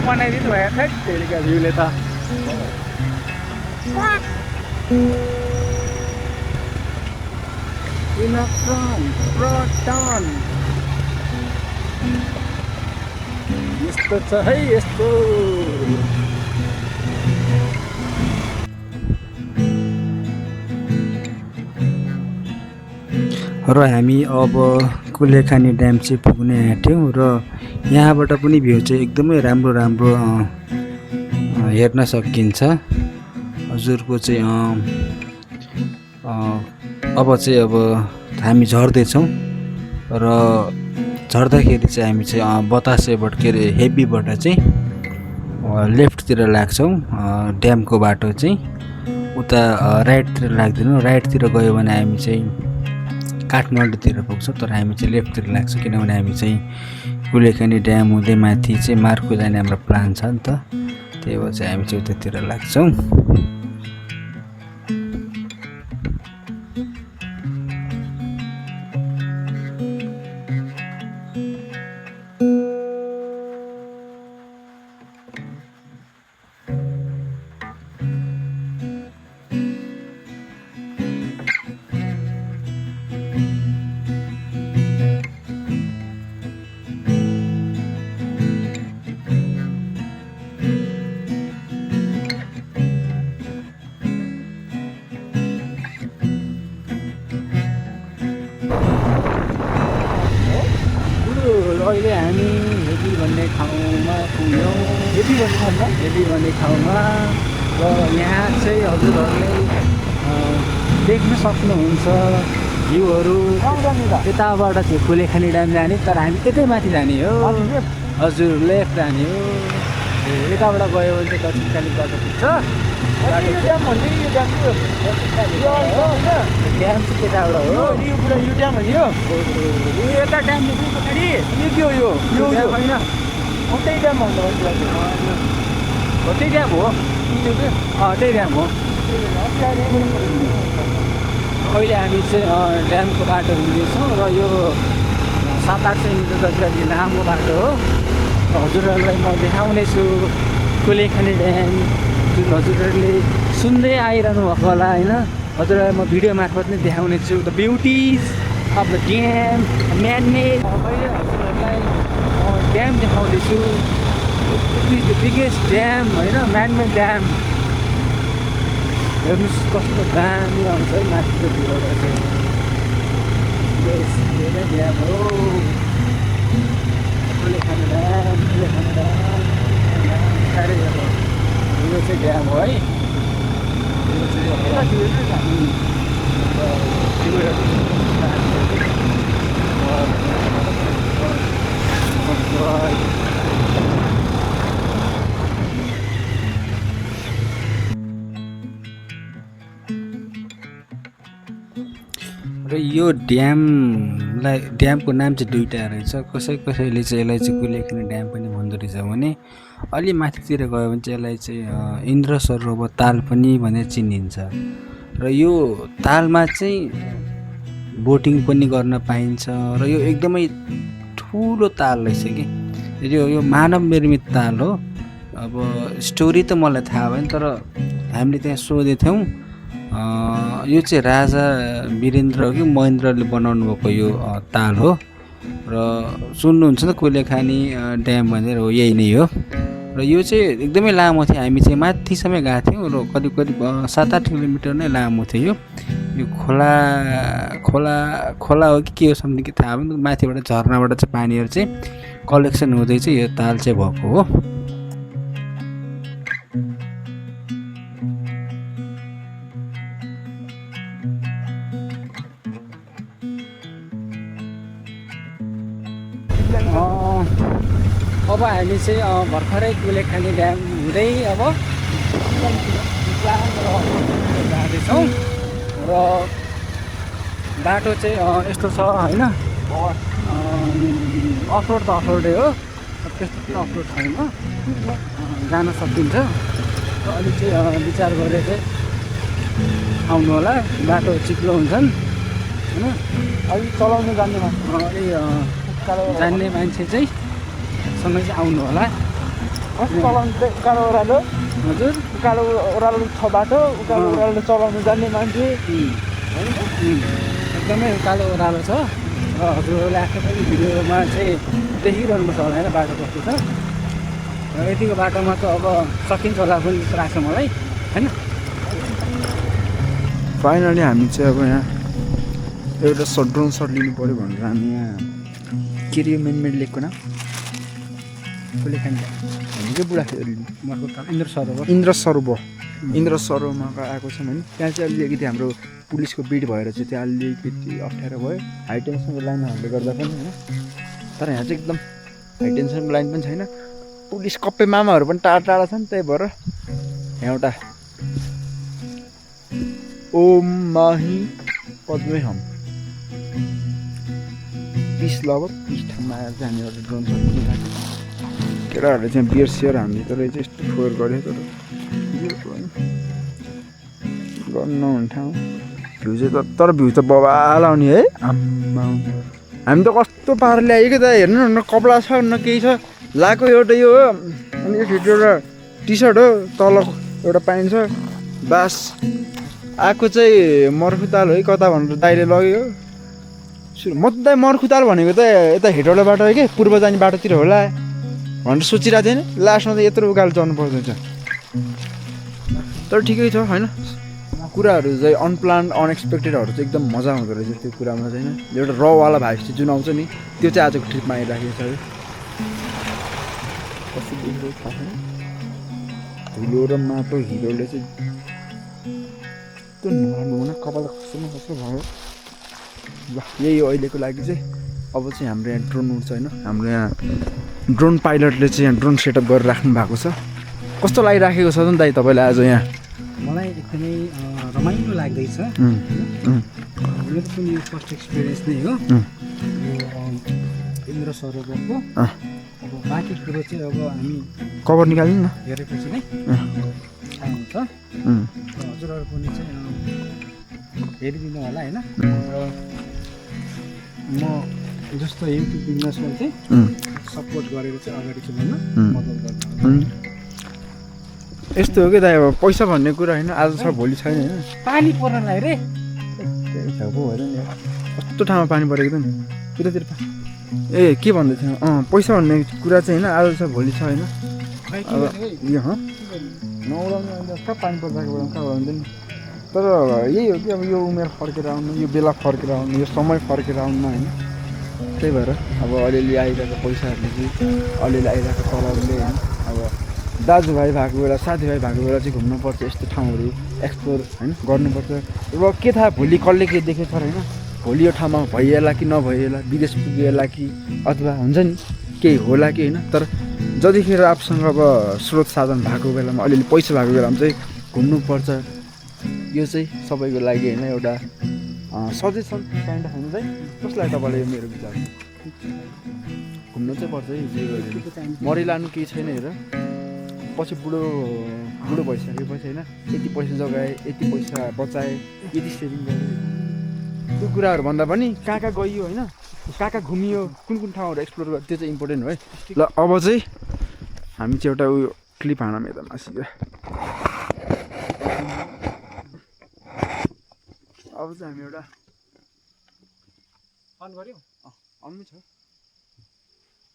बनाइदिनु भयो खै तेलिका भ्यूले त। इलेक्ट्रोन प्रोटोन यस्तो छ है, यस्तो र हामी अब कुलेखानी ड्याम चाहिँ पुग्ने आँट्यौँ र यहाँबाट पनि भ्यू चाहिँ एकदमै राम्रो राम्रो हेर्न सकिन्छ। हजुरको चाहिँ अब हामी झर्दैछौँ र झर्दाखेरि चाहिँ हामी चाहिँ बतासेबाट के अरे हेब्बीबाट चाहिँ लेफ्टतिर लाग्छौँ। ड्यामको बाटो चाहिँ उता राइटतिर लाग्दैनौँ। राइटतिर गयो भने हामी चाहिँ काठमाडौँतिर पुग्छौँ, तर हामी चाहिँ लेफ्टतिर लाग्छौँ किनभने हामी चाहिँ कुलेखानी ड्याम हुँदै माथि चाहिँ मार्को जाने हाम्रो प्लान छ नि त, त्यही भएर चाहिँ हामी चाहिँ उतातिर लाग्छौँ। अहिले हामी हेबी भन्ने ठाउँमा पुग्यौँ। हेबी भन्ने ठाउँमा र यहाँ चाहिँ हजुरहरूले देख्न सक्नुहुन्छ भ्यूहरू। यताबाट चाहिँ कुलेखानी ड्याम जाने, तर हामी यतै माथि जाने हो। हजुर लेफ्ट जाने हो। यताबाट गयो भने चाहिँ दक्षिणकाली बाटो पुग्छ। ड्याम चाहिँ त्यताबाट हो। यता ड्याम यो होइन, त्यही ड्याम भन्दा त्यही ड्याम हो। त्यही ड्याम हो। अहिले हामी चाहिँ ड्यामको बाटो हिँड्दैछौँ र यो 700-800 मिटर जति लामो बाटो हो। हजुरहरूलाई म देखाउनेछु कुलेखानी ड्याम, जुन हजुरहरूले सुन्दै आइरहनु भएको होला होइन। हजुरलाई म भिडियो मार्फत नै देखाउनेछु the beauties of the dam man made. मैले हजुरहरूलाई ड्याम देखाउँदैछु, it is the biggest dam होइन, म्यान मेड ड्याम। हेर्नुहोस् कस्तो दामी आउँछ है माथिको भिउबाट चाहिँ। ड्याम हो कुलेखानी ड्याम। साह्रै यो चाहिँ ड्याम हो है। र यो ड्यामको नाम चाहिँ दुईवटा रहेछ। कसैले चाहिँ यसलाई चाहिँ कुलेखानी ड्याम पनि भन्दो रहेछ भने अलि माथितिर गयो भने चाहिँ यसलाई चाहिँ इन्द्र सरोवर ताल पनि भनेर चिनिन्छ। र यो तालमा चाहिँ बोटिङ पनि गर्न पाइन्छ र यो एकदमै ठुलो ताल रहेछ कि। यो मानव निर्मित ताल हो। अब स्टोरी त मलाई थाहा भएन, तर हामीले त्यहाँ सोधेको थियौँ। यो चाहिँ राजा वीरेन्द्र हो कि महेन्द्रले बनाउनु भएको यो ताल हो। र सुन्नुहुन्छ त कुलेखानी ड्याम भनेर, हो यही नै हो। र यो चाहिँ एकदमै लामो थियो। हामी चाहिँ माथिसम्म गएको थियौँ र करिब 7-8 किलोमिटर नै लामो थियो। यो खोला हो कि के हो सम्झिँदै कि थाहा भएन। माथिबाट झर्नाबाट चाहिँ पानीहरू चाहिँ कलेक्सन हुँदै चाहिँ यो ताल चाहिँ भएको हो। अब हामी चाहिँ भर्खरै कुलेखानी ड्याम हुँदै अब जाँदैछौँ र बाटो चाहिँ यस्तो छ होइन। अफरोड त अफरोडै हो, त्यस्तो पनि अफरोड छैन, जान सकिन्छ। र अलिक चाहिँ विचार गरेर चाहिँ आउनु होला। बाटो चिप्लो हुन्छन् होइन। अलिक चलाउनु जान्ने मान्छे चाहिँ सँगै चाहिँ आउनु होला। उकालो ओह्रालो हजुर, उकालो ओह्रालो छ बाटो, उकालो ओह्रालो चलाउनु जान्ने मान्छे एकदमै उकालो ओह्रालो छ। र हजुरहरूले आफै पनि भिडियोमा चाहिँ देखिरहनुपर्छ होला होइन बाटो कस्तो छ। र यतिको बाटोमा त अब सकिन्छ होला पनि जस्तो लाग्छ मलाई होइन। फाइनली हामी चाहिँ अब यहाँ एउटा ड्रोन सर्ट लिनु पऱ्यो भनेर हामी यहाँ के अरे यो मेन लेकको नाम फुले खान्छ हामी चाहिँ बुढाखेल मर्को काम इन्द्र सरोवर इन्द्र सरोवरमा आएको छौँ होइन त्यहाँ चाहिँ अलिकति हाम्रो पुलिसको बिड भएर चाहिँ त्यहाँ अलिकति अप्ठ्यारो भयो हाई टेन्सनको लाइनहरूले गर्दा पनि होइन तर यहाँ चाहिँ एकदम हाई टेन्सनको लाइन पनि छैन पुलिस कप्पे मामाहरू पनि टाढा टाढा छन् त्यही भएर यहाँ एउटा ओम माही पद्मे हम पिस लभर पिस ठाउँमा आएर चाहिँ हामी एउटा ड्रोन सर्ट किनिरहेको केटाहरूले चाहिँ बियर सियर हामी तर चाहिँ यस्तो फोहोर गऱ्यो तर गर्नु नहुने ठाउँ भ्यू चाहिँ तर भ्यू त बबाल आउने है आम्मा हामी त कस्तो पाराले ल्यायो कि त हेर्नु न कपडा छ न केही छ लाएको एउटा यो हो अनि यसभित्र एउटा टी सर्ट हो तल एउटा पाइन्छ बास आएको चाहिँ मर्खुताल है कता भनेर दाइले लग्यो म त दाइ मर्खुताल भनेको त यता हेटौँडा बाटो हो कि पूर्व जाने बाटोतिर होला भनेर सोचिरहेको थिएँ नि लास्टमा त यत्रो उकालो चढ्नु पर्दैछ तर ठिकै छ होइन कुराहरू चाहिँ अनप्लान अनएक्सपेक्टेडहरू चाहिँ एकदम मजा आउँदो रहेछ त्यो कुरामा चाहिँ होइन एउटा रवाला भाइब चाहिँ जुन आउँछ नि त्यो चाहिँ आजको ट्रिपमा आइराखेको छ है कस्तो देख्यो थाहा छैन धुलो र माटो हिरोले चाहिँ त्यो नराम्रो हुन कपाल खस्नु भयो ल यही हो अहिलेको लागि चाहिँ अब चाहिँ हाम्रो यहाँ ड्रोन उड्छ होइन हाम्रो यहाँ ड्रोन पाइलटले चाहिँ यहाँ ड्रोन सेटअप गरेर राख्नु भएको छ कस्तो लागिराखेको छ नि दाइ तपाईँलाई आज यहाँ मलाई एकदमै रमाइलो लाग्दैछ मेरो पनि यो फर्स्ट एक्सपिरियन्स नै हो यो इन्द्र सरोवरको अब बाँकी कुरो चाहिँ अब हामी कभर निकाल्नु न हेरेपछि नै थाहा हुन्छ हजुरहरू पनि चाहिँ हेरिदिनु होला होइन म जस्तो युट्युब बिजनेसमा चाहिँ सपोर्ट गरेर चाहिँ अगाडि चाहिँ मद्दत गर्नु यस्तो हो कि दाइ अब पैसा भन्ने कुरा होइन आज छ भोलि छैन होइन पानी पर्नलाई रे त्यही छ पो होइन नि कस्तो ठाउँमा पानी परेको त नि तिरतिर ए के भन्दै थियो पैसा भन्ने कुरा चाहिँ होइन आज छ भोलि छ होइन अब यो नउडाउने अहिले कहाँ पानी पर्दाको बेलामा कहाँ उडाउँदैन तर यही हो कि अब यो उमेर फर्केर आउनु यो बेला फर्केर आउनु यो समय फर्केर आउनु होइन त्यही भएर अब अलिअलि आइरहेको पैसाहरूले चाहिँ अलिअलि आइरहेको तलबले होइन अब दाजुभाइ भएको बेला साथीभाइ भएको बेला चाहिँ घुम्नुपर्छ यस्तो ठाउँहरू एक्सप्लोर होइन गर्नुपर्छ अब के थाहा भोलि कसले के देखेछ होइन भोलि यो ठाउँमा भइएला कि नभइएला विदेश पुगिएला कि अथवा हुन्छ नि केही होला कि होइन तर जतिखेर आफूसँग अब स्रोत साधन भएको बेलामा अलिअलि पैसा भएको बेलामा चाहिँ घुम्नुपर्छ यो चाहिँ सबैको लागि होइन एउटा सजेसन काइन्ड अफ हुन्छ है कसलाई तपाईँलाई यो मेरो विचार घुम्नु चाहिँ पर्छ है जे गरेर मरिलानु केही छैन हेर पछि बुढो भइसकेपछि होइन यति पैसा जगाएँ यति पैसा बचाएँ यति सेभिङ गरेँ त्यो कुराहरू भन्दा पनि कहाँ कहाँ गइयो होइन कहाँ कहाँ घुमियो कुन कुन ठाउँहरू एक्सप्लोर गर्यो त्यो चाहिँ इम्पोर्टेन्ट हो है ल अब चाहिँ हामी चाहिँ एउटा उयो क्लिप हानौँ यता मासि अब चाहिँ हामी एउटा अन गऱ्यो आउनु छ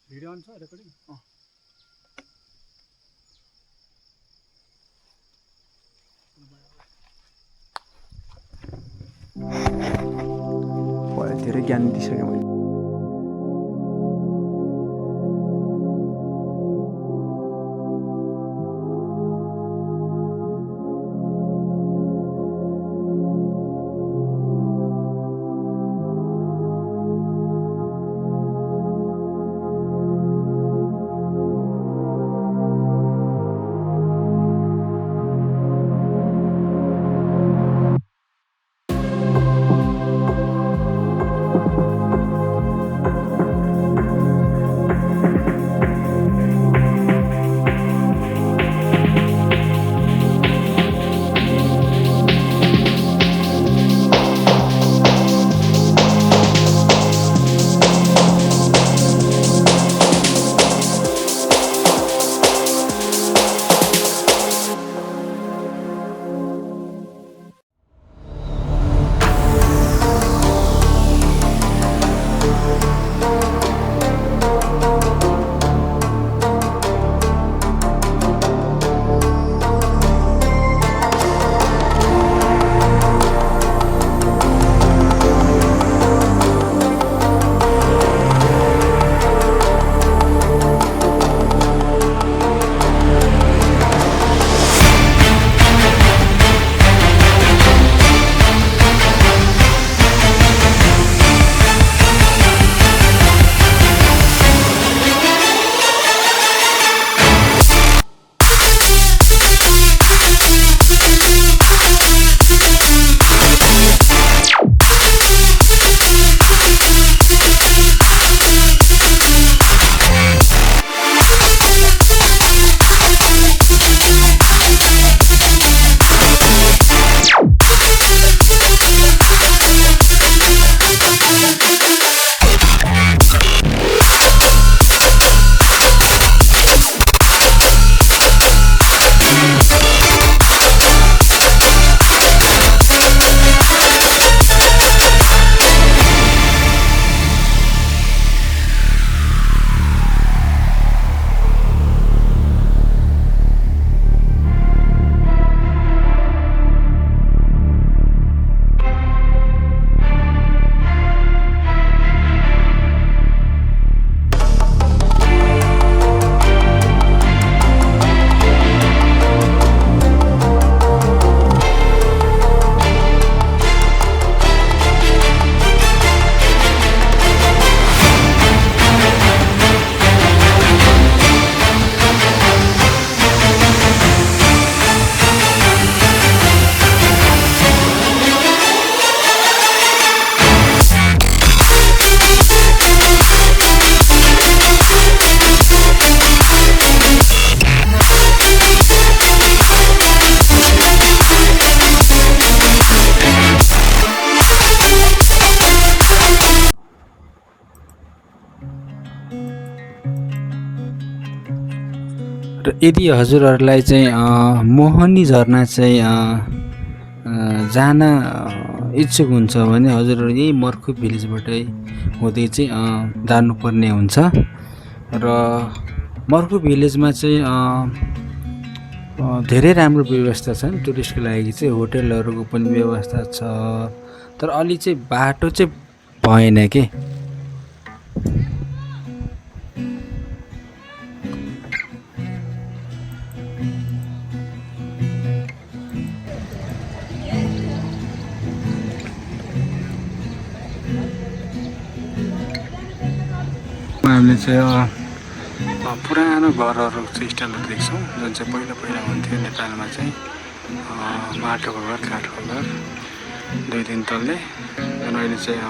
भिडियो अन छ रेकर्डिङ धेरै ज्ञान दिइसकेँ मैले र यदि हजुरहरूलाई चाहिँ मोहनी झरना चाहिँ जान इच्छुक हुन्छ भने हजुरहरू यही मर्खु भिलेजबाटै हुँदै चाहिँ जानुपर्ने हुन्छ र मर्खु भिलेजमा चाहिँ धेरै राम्रो व्यवस्था छन् टुरिस्टको लागि चाहिँ होटेलहरूको पनि व्यवस्था छ तर अलि चाहिँ बाटो चाहिँ भएन के हामीले चाहिँ पुरानो घरहरू चाहिँ स्टाइलहरू देख्छौँ जुन चाहिँ पहिला पहिला हुन्थ्यो नेपालमा चाहिँ माटोको घर काठको घर 2-3 तल्ले अनि अहिले चाहिँ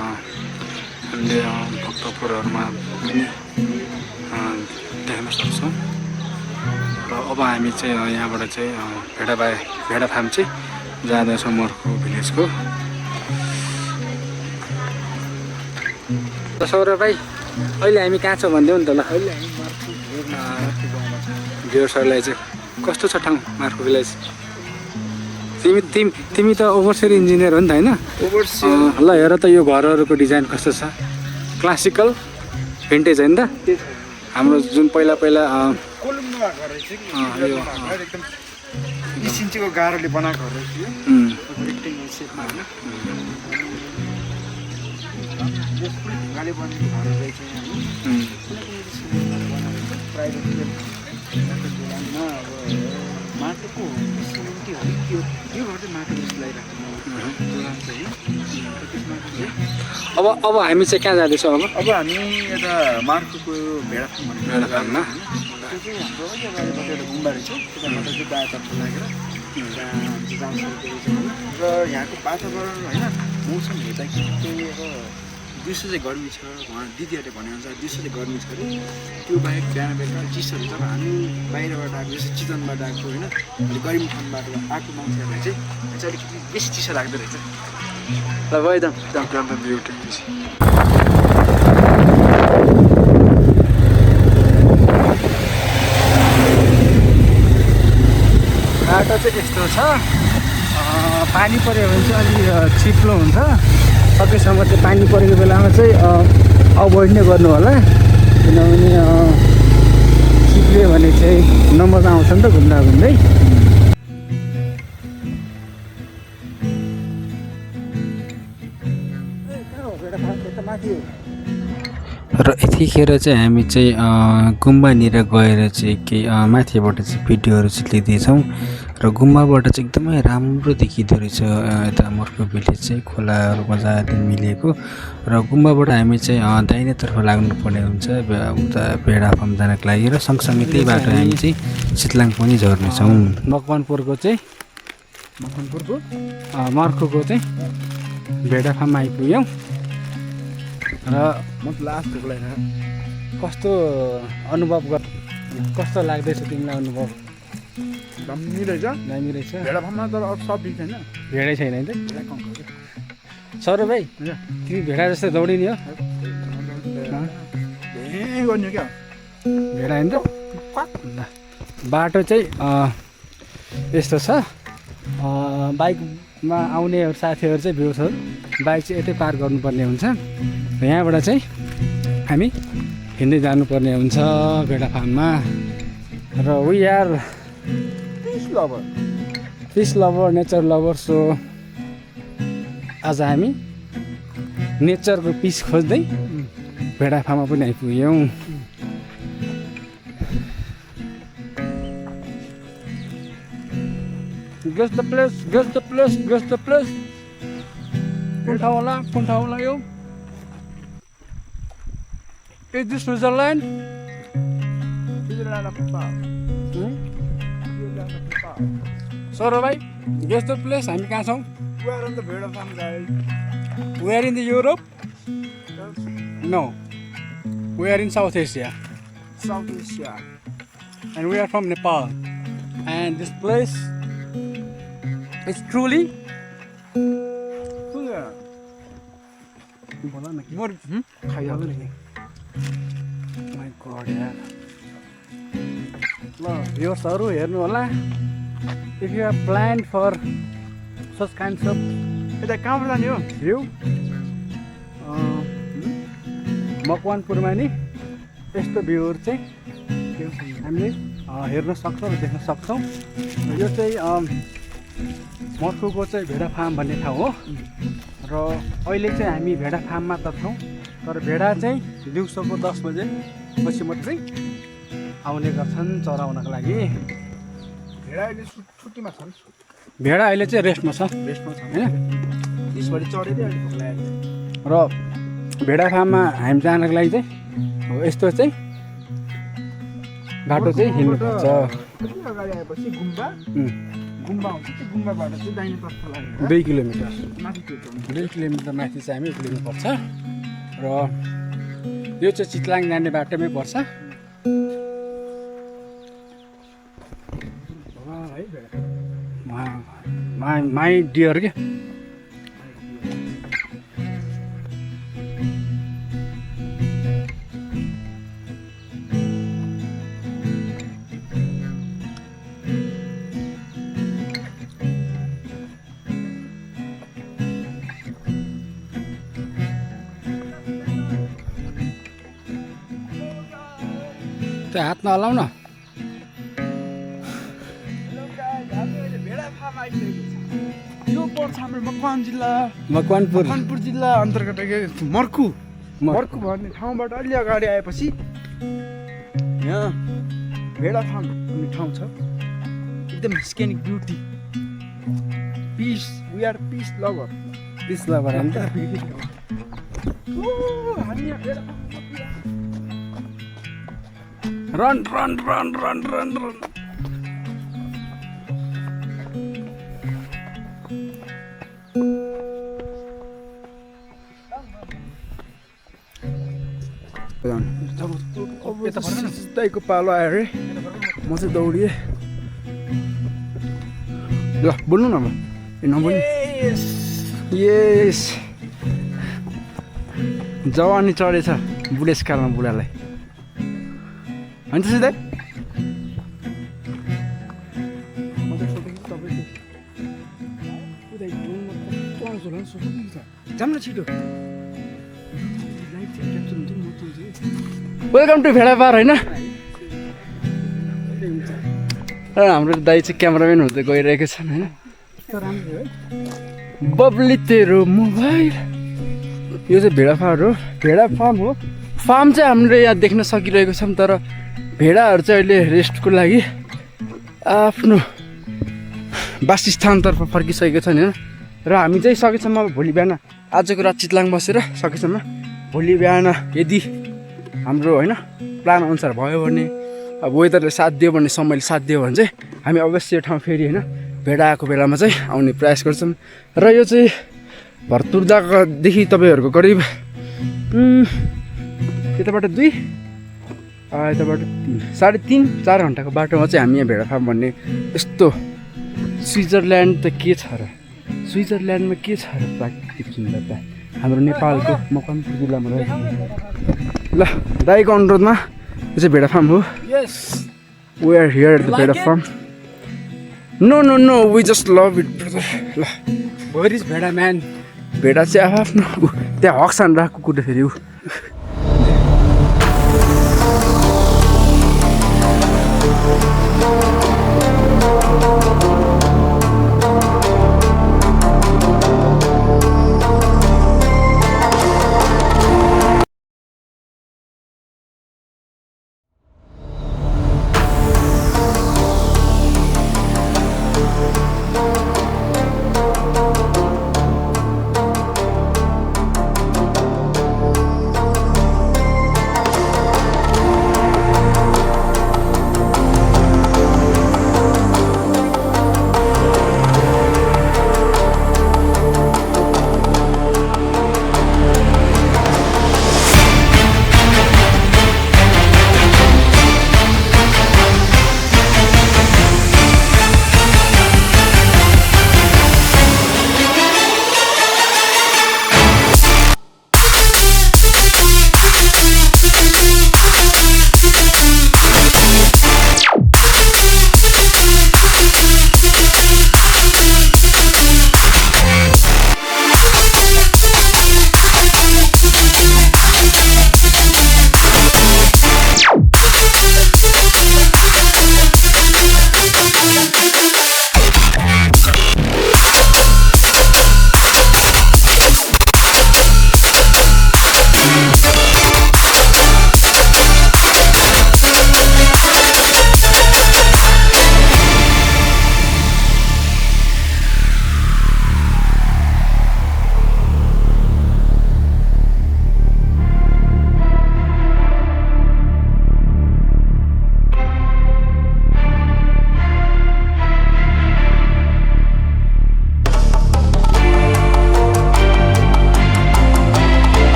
हामीले भक्तपुरहरूमा पनि देख्न सक्छौँ र अब हामी चाहिँ यहाँबाट चाहिँ भेडाफार्म चाहिँ जाँदैछौँ मर्खु भिलेजको त सौरभ भाइ अहिले हामी कहाँ छौँ भनिदेऊ नि त ल अहिले हामी भ्युअर्सहरूलाई चाहिँ कस्तो छ ठाउँ मर्खु भिलेज तिमी त ओभरसियर इन्जिनियर हो नि त होइन ल हेर त यो घरहरूको डिजाइन कस्तो छ क्लासिकल भिन्टेज होइन त हाम्रो जुन पहिला इन्चीको गाह्रोले बनाएको रहेछ ढुङ्गाले बनेको घर रहेछ प्राइभेटमा अब माटोको सिमेन्टी हो त्यो घर चाहिँ माटोको लगाइराख्नु अब हामी चाहिँ कहाँ जाँदैछौँ अब हामी यता मार्कुको भेडाफार्ममा त्यो चाहिँ हाम्रो एउटा गुम्बा रहेछ त्यताबाट चाहिँ दायाँतर्फ लागेर र यहाँको वातावरण होइन मौसम हेर्दाखेरि चाहिँ अब दिउँसो चाहिँ गर्मी छ उहाँ दिदीहरूले भनेअनुसार दिउँसो चाहिँ गर्मी छ अरे त्यो बाहेक बिहान बेलुका चिसोहरू जब हामी बाहिरबाट आएको जस्तो चितवनबाट आएको होइन अहिले गर्मी ठाउँबाट आएको मान्छेहरूलाई चाहिँ अलिकति बेसी चिसो लाग्दो रहेछ ल भयो त ब्युटी बाटो चाहिँ यस्तो छ पानी पऱ्यो भने चाहिँ अलि चिप्लो हुन्छ सकेसम्म चाहिँ पानी परेको बेलामा चाहिँ अभोइड नै गर्नु होला किनभने चिप्लियो भने चाहिँ नमजा आउँछ नि त घुम्दा घुम्दै र यतिखेर चाहिँ हामी चाहिँ गुम्बानिर गएर चाहिँ केही माथिबाट चाहिँ भिडियोहरू चाहिँ लिँदैछौँ र गुम्बाबाट चाहिँ एकदमै राम्रो देखिँदो रहेछ यता मर्खु भिलेज चाहिँ खोलाहरू मजाले मिलेको र गुम्बाबाट हामी चाहिँ दाहिनेतर्फ लाग्नुपर्ने हुन्छ उता भेडाफार्म जानको लागि र सँगसँगै त्यही बाटो हामी चाहिँ चितलाङ पनि झर्नेछौँ मकवानपुरको चाहिँ मर्खुको चाहिँ भेडाफार्म आइपुग्यौँ र लास्ट कस्तो अनुभव कस्तो लाग्दैछ तिमीलाई अनुभव दामी रहेछ भेडाफार्ममा तर अरू सब छैन भेडै छैन नि त सौरभ भाइ तिमी भेडा जस्तै दौडिने हो गर्ने क्या भेडा होइन त बाटो चाहिँ यस्तो छ बाइकमा आउनेहरू साथीहरू चाहिँ भ्युसहरू बाइक चाहिँ यतै पार गर्नुपर्ने हुन्छ यहाँबाट चाहिँ हामी हिँड्दै जानुपर्ने हुन्छ भेडाफार्ममा र we are fish lover nature lover so आज हामी नेचरको पिस खोज्दै भेडाफार्ममा पनि आइपुग्यौँ Guess the place. कुन ठाउँ होला यो? Is this Switzerland? Switzerland of Soro भाइ, guess the place. हामी कहाँ छौँ? We are on the Vedafarm, guys. We are in the Europe? No. We are in South Asia. South Asia. And we are from Nepal. And this place is truly more My God, yeah. भ्युअर्सहरू हेर्नु होला if you are plan for such kinds of यता कहाँबाट जाने हो view मकवानपुरमा नि यस्तो भ्यूहरू चाहिँ हामीले हेर्न सक्छौँ र देख्न सक्छौँ यो चाहिँ मर्कुको चाहिँ भेडा फार्म भन्ने ठाउँ हो र अहिले चाहिँ हामी भेडा फार्ममा त छौँ तर भेडा चाहिँ दिउँसोको 10 बजे पछि मात्रै आउने गर्छन् चराउनको लागि भेडा अहिले छुट्टीमा छन् भेडा अहिले चाहिँ रेस्टमा छ रेस्टमा छन् होइन यसबाट चढेरै अहिले भोक लागेको र भेडा फार्ममा हामी जानको लागि चाहिँ हो यस्तो चाहिँ बाटो चाहिँ हिँड्नुपर्छ अलिक अगाडि आएपछि गुम्बा गुम्बा हुन्छ त्यो गुम्बाबाट चाहिँ दाहिनेतर्फ लागेर 2 किलोमिटर माथि त्यो 2 किलोमिटर माथि चाहिँ हामी उक्लिनुपर्छ र यो चाहिँ चितलाङ जाने बाटोमै पर्छ माई डियर के त्यो हात नहलाउ न भेडा फार्म आइसकेको छ यो पर्छ हाम्रो मकवान जिल्ला मकवानपुर मकवानपुर जिल्ला अन्तर्गत मर्कु मर्कु भन्ने ठाउँबाट अलि अगाडि आएपछि यहाँ भेडा फार्म भन्ने ठाउँ छ एकदम scenic beauty piece we are peace lover peace lover अन्त हामी यहाँ भेडा run run run run run run दाइको पालो आयो अरे म चाहिँ दौडिएँ ल बोल्नु न अब ए नबोल्नु यस जवानी चढेछ बुढेसकालमा बुढालाई होइन त्यसो दाइ जाम न छिटो वेलकम टु भेडा पार होइन हाम्रो दाइ चाहिँ क्यामराम्यान हुँदै गइरहेको छन् होइन बब्ली तेरो मोबाइल यो चाहिँ भेडा फार्म हो भेडा फार्म हो फार्म चाहिँ हामीले यहाँ देख्न सकिरहेको छौँ तर भेडाहरू चाहिँ अहिले रेस्टको लागि आफ्नो वासस्थानतर्फ फर्किसकेको छन् होइन र हामी चाहिँ सकेसम्म अब भोलि बिहान आजको रात चितलाङ बसेर सकेसम्म भोलि बिहान यदि हाम्रो होइन प्लान अनुसार भयो भने अब वेदरले साथ दियो भने समयले साथ दियो भने चाहिँ हामी अवश्य यो ठाउँ फेरि होइन भेडा आएको बेलामा चाहिँ आउने प्रयास गर्छौँ र यो चाहिँ भरतुर्दादेखि तपाईँहरूको करिब यताबाट 2 यताबाट 3.5 4 घन्टाको बाटोमा चाहिँ हामी यहाँ भेडा फार्म भन्ने यस्तो स्विजरल्यान्ड त के छ र स्विजरल्यान्डमा के छ र प्राकृतिक सुन्दरता हाम्रो नेपालको मकवानपुर जिल्लामा रहेको ल दाइको अनुरोधमा यो चाहिँ भेडा फार्म हो yes we are here at the भेडा farm no no no we just love it brother ल भेयर इज भेडा म्यान भेडा चाहिँ आफ्नो त्यहाँ हक्सान राखेको कुरा फेरि ऊ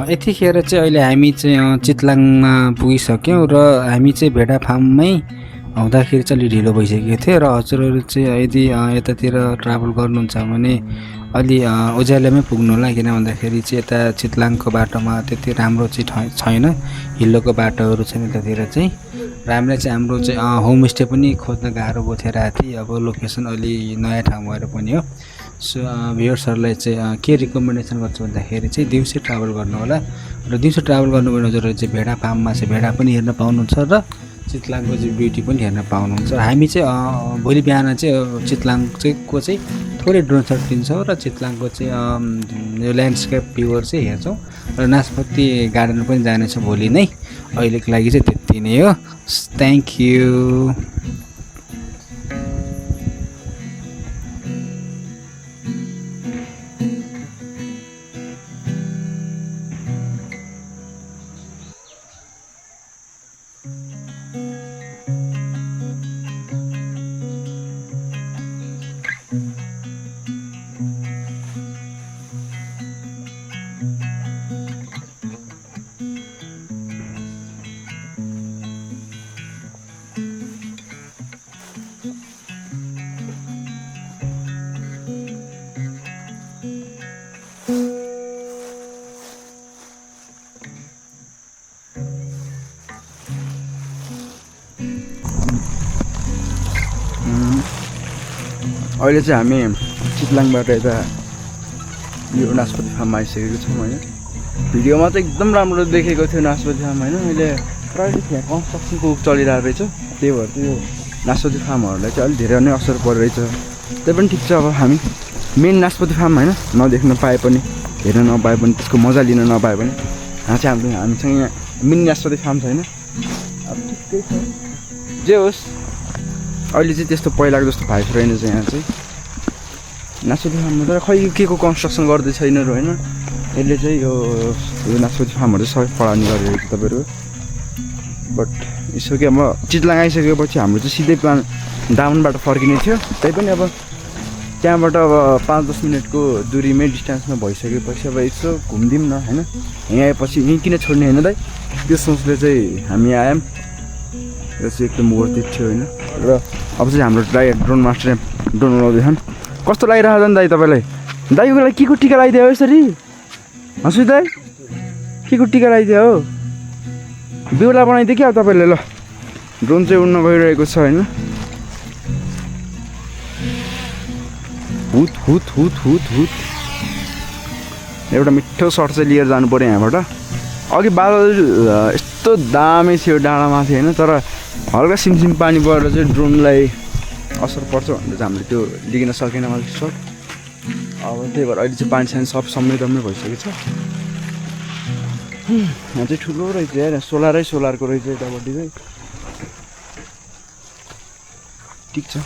यतिखेर चाहिँ अहिले हामी चाहिँ चितलाङमा पुगिसक्यौँ र हामी चाहिँ भेडा फार्ममै हुँदाखेरि चाहिँ अलि ढिलो भइसकेको थियो र हजुरहरू चाहिँ यदि यतातिर ट्राभल गर्नुहुन्छ भने अलि उज्यालोमै पुग्नु होला, किन भन्दाखेरि चाहिँ यता चितलाङको बाटोमा त्यति राम्रो चाहिँ छैन, हिल्लोको बाटोहरू छन् यतातिर चाहिँ। र हामीलाई चाहिँ हाम्रो चाहिँ होमस्टे पनि खोज्न गाह्रो भयो थियो राति, अब लोकेसन अलि नयाँ ठाउँ भएर पनि हो। सो भ्युअर्सहरूलाई चाहिँ के रिकमेन्डेसन गर्छु भन्दाखेरि चाहिँ दिउँसै ट्राभल गर्नु होला र दिउँसो ट्राभल गर्नुभयो भने हजुरहरू चाहिँ भेडा फार्ममा चाहिँ भेडा पनि हेर्न पाउनुहुन्छ र चितलाङको चाहिँ ब्युटी पनि हेर्न पाउनुहुन्छ। हामी चाहिँ भोलि बिहान चाहिँ चितलाङ चाहिँ को चाहिँ थोरै ड्रोन सट लिन्छौँ र चितलाङको चाहिँ यो ल्यान्डस्केप भ्यूहरू चाहिँ हेर्छौँ र नासपत्ती गार्डन पनि जानेछौँ भोलि नै। अहिलेको लागि चाहिँ त्यति नै हो। Thank you. अहिले चाहिँ हामी चितलाङबाट यता यो नासपति फार्ममा आइसकेको छौँ होइन। भिडियोमा चाहिँ एकदम राम्रो देखेको थियो नासपति फार्म होइन। अहिले प्रायः यहाँ कन्स्ट्रक्सनको चलिरहेको रहेछ, त्यही भएर चाहिँ यो नासपति फार्महरूलाई चाहिँ अलिक धेरै नै असर परिरहेछ। त्यही पनि ठिक छ, अब हामी मेन नासपति फार्म होइन नदेख्न पाए पनि हेर्न नपाए पनि त्यसको मजा लिन नपाए पनि यहाँ चाहिँ हामीसँग यहाँ मिनी नासपति फार्म छैन। अब ठिकै छ, जे होस् अहिले चाहिँ त्यस्तो पहिलाको जस्तो भाइब रहेन चाहिँ यहाँ चाहिँ नासपति फार्ममा तर खै के को कन्स्ट्रक्सन गर्दै छैनहरू होइन। यसले चाहिँ यो नासपति फार्महरू चाहिँ सबै पढाउने गरिरहेको छ तपाईँहरू। बट यसो कि अब चितलाङ आइसकेपछि हाम्रो चाहिँ सिधै प्लान डाउनबाट फर्किने थियो, त्यही पनि अब त्यहाँबाट अब 5-10 मिनटको दुरीमै डिस्टेन्समा भइसकेपछि अब यसो घुमिदिउँ न होइन। यहाँ आएपछि यहीँ किन छोड्ने होइन दाइ, त्यो सोचले चाहिँ हामी आयौँ। यो चाहिँ एकदम वर्थ इट थियो होइन। र अब चाहिँ हाम्रो ड्रोन मास्टर ड्रोन उडाउँदैछन्। कस्तो लागिरहेको छ नि दाइ तपाईँलाई? दाइको लागि के को टिका लगाइदियो हो यसरी? हजुर दाइ के को टिका लगाइदियो हो? बेहुला बनाइदियो क्या तपाईँले? ल ड्रोन चाहिँ उड्न गइरहेको छ होइन। हुत हुत हुत हुत हुत एउटा मिठो सर्ट चाहिँ लिएर जानु पऱ्यो यहाँबाट। अघि बादल यस्तो दामी थियो डाँडामाथि होइन, तर हल्का सिमसिम पानी परेर चाहिँ ड्रोनलाई असर पर्छ भनेर चाहिँ हामीले त्यो लिन सकेन अलिक सर्ट। अब त्यही भएर अहिले चाहिँ पानी सानी सब समेतमै भइसकेको छ। यहाँ चाहिँ ठुलो रहेछ यार, सोलरको रहेछ यतापट्टि चाहिँ। ठिक छ।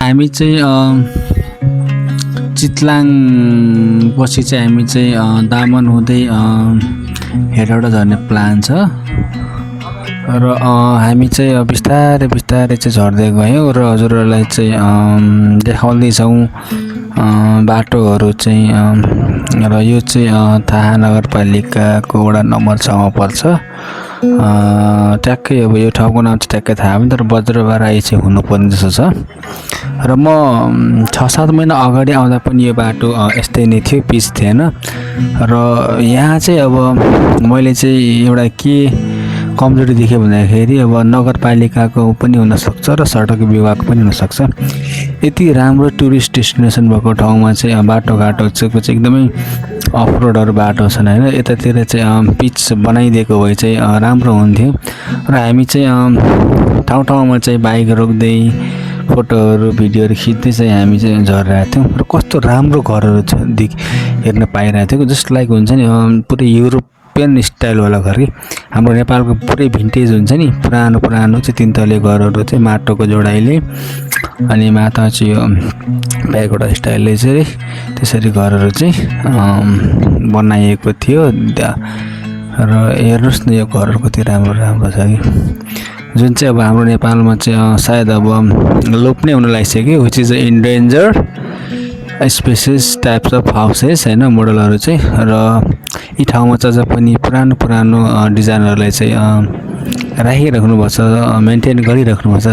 हामी चाहिँ चितलाङ पछि चाहिँ हामी चाहिँ दामन हुँदै हेटौडा झर्ने प्लान छ र हामी चाहिँ बिस्तारै बिस्तारै चाहिँ झर्दै गयौँ र हजुरहरूलाई चाहिँ देखाउँदैछौँ बाटोहरू चाहिँ र यो चाहिँ थाहा नगरपालिकाको वडा नम्बर 6 मा पर्छ। ट्याक्कै अब यो ठाउँको नाम चाहिँ ट्याक्कै थाहा पनि, तर बज्रबाराई चाहिँ हुनुपर्ने जस्तो छ र म 6-7 महिना अगाडि आउँदा पनि यो बाटो यस्तै नै थियो, पिच थिएन र यहाँ चाहिँ अब मैले चाहिँ एउटा के कमजोरी देखेँ भन्दाखेरि अब नगरपालिकाको पनि हुनसक्छ र सडक विभाग पनि हुनसक्छ। यति राम्रो टुरिस्ट डेस्टिनेसन भएको ठाउँमा चाहिँ बाटोघाटो चाहिँ एकदमै अफरोडहरू बाटो छन् होइन। यतातिर चाहिँ पिच बनाइदिएको भए चाहिँ राम्रो हुन्थ्यो र हामी चाहिँ ठाउँ ठाउँमा चाहिँ बाइक रोक्दै फोटोहरू भिडियोहरू खिच्दै चाहिँ हामी चाहिँ झरिरहेको थियौँ र कस्तो राम्रो घरहरू हेर्न पाइरहेको थियो। जस्ट लाइक हुन्छ नि पुरै युरोपियन स्टाइलवाला घर कि हाम्रो नेपालको पुरै भिन्टेज हुन्छ नि, पुरानो पुरानो चाहिँ 3 तले घरहरू चाहिँ माटोको जोडाइले अनि माथा चाहिँ यो प्यागोडा स्टाइलले चाहिँ त्यसरी घरहरू चाहिँ बनाइएको थियो र हेर्नुहोस् न यो घरहरू कति राम्रो राम्रो छ कि, जुन चाहिँ अब हाम्रो नेपालमा चाहिँ सायद अब लोप नै हुन लागिसक्यो, which is endangered species types of houses होइन मोडलहरू चाहिँ। र यी ठाउँमा चाहिँ अझ पनि पुरानो पुरानो डिजाइनहरूलाई चाहिँ राखिराख्नुपर्छ, मेन्टेन गरिराख्नुपर्छ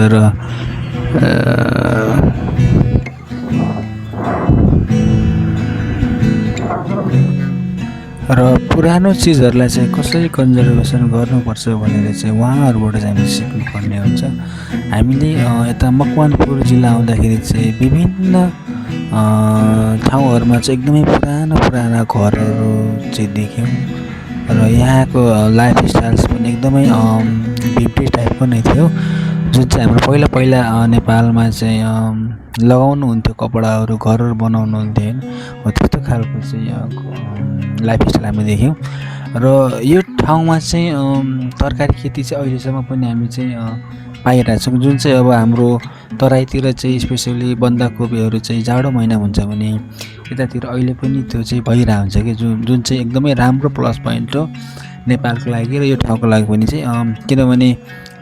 र पुरानो चिजहरूलाई चाहिँ कसरी कन्जर्भेसन गर्नुपर्छ भनेर चाहिँ उहाँहरूबाट चाहिँ हामीले सिक्नुपर्ने हुन्छ। हामीले यता मकवानपुर जिल्ला आउँदाखेरि चाहिँ विभिन्न ठाउँहरूमा चाहिँ एकदमै पुराना पुराना घरहरू चाहिँ देख्यौँ र यहाँको लाइफस्टाइल्स पनि एकदमै भिन्टेज टाइपको नै थियो, जुन चाहिँ हाम्रो पहिला पहिला नेपालमा चाहिँ लगाउनु हुन्थ्यो कपडाहरू, घरहरू बनाउनु हुन्थ्यो होइन, हो त्यस्तो खालको चाहिँ लाइफस्टाइल हामीले देख्यौँ। र यो ठाउँमा चाहिँ तरकारी खेती चाहिँ अहिलेसम्म पनि हामी चाहिँ पाइरहेको छौँ, जुन चाहिँ अब हाम्रो तराईतिर चाहिँ स्पेसली बन्दाकोपीहरू चाहिँ जाडो महिना हुन्छ भने यतातिर अहिले पनि त्यो चाहिँ भइरहेको हुन्छ कि, जुन चाहिँ एकदमै राम्रो प्लस पोइन्ट हो नेपालको लागि र यो ठाउँको लागि पनि चाहिँ, किनभने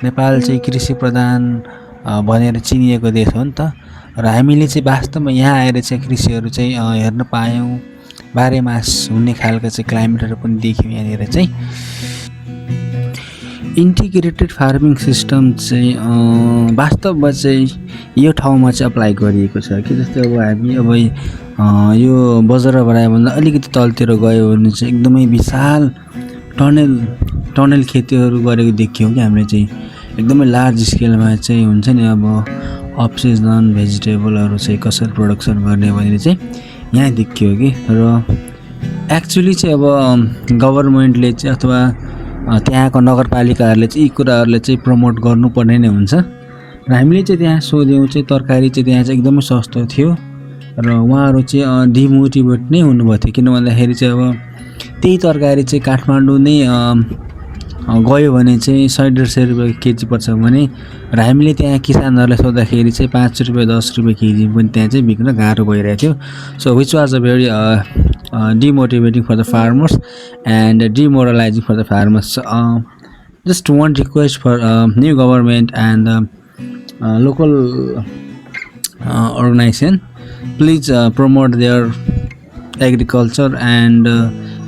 नेपाल चाहिँ कृषि प्रधान भनेर चिनिएको देश हो नि त र हामीले चाहिँ वास्तवमा यहाँ आएर चाहिँ कृषिहरू चाहिँ हेर्न पायौँ, बाह्रैमास हुने खालको चाहिँ क्लाइमेटहरू पनि देख्यौँ यहाँनिर चाहिँ। इन्टिग्रेटेड फार्मिङ सिस्टम चाहिँ वास्तवमा चाहिँ यो ठाउँमा चाहिँ अप्लाई गरिएको छ कि, जस्तै अब हामी अब यो बजारबाटभन्दा अलिकति तलतिर गयो भने चाहिँ एकदमै विशाल टनल खेतीहरू गरेको देखियौँ कि हामीले चाहिँ, एकदमै लार्ज स्केलमा चाहिँ हुन्छ नि अब अफ सिजन भेजिटेबलहरू चाहिँ कसरी प्रोडक्सन गर्ने भनेर चाहिँ यहाँ देखियो कि। र एक्चुअली चाहिँ अब गभर्मेन्टले चाहिँ अथवा त्यहाँको नगरपालिकाहरूले चाहिँ यी कुराहरूलाई चाहिँ प्रमोट गर्नुपर्ने नै हुन्छ र हामीले चाहिँ त्यहाँ सोध्यौँ चाहिँ तरकारी चाहिँ त्यहाँ चाहिँ एकदमै सस्तो थियो र उहाँहरू चाहिँ डिमोटिभेट नै हुनुभएको थियो, किन भन्दाखेरि चाहिँ अब त्यही तरकारी चाहिँ काठमाडौँ नै गयो भने चाहिँ 100-150 रुपियाँ केजी पर्छ भने र हामीले त्यहाँ किसानहरूलाई सोद्धाखेरि चाहिँ 5 रुपियाँ 10 रुपियाँ केजी पनि त्यहाँ चाहिँ बिक्न गाह्रो भइरहेको थियो। So which was a very demotivating for the farmers and demoralizing for the farmers. Just one request for new government and local organization, please promote their agriculture and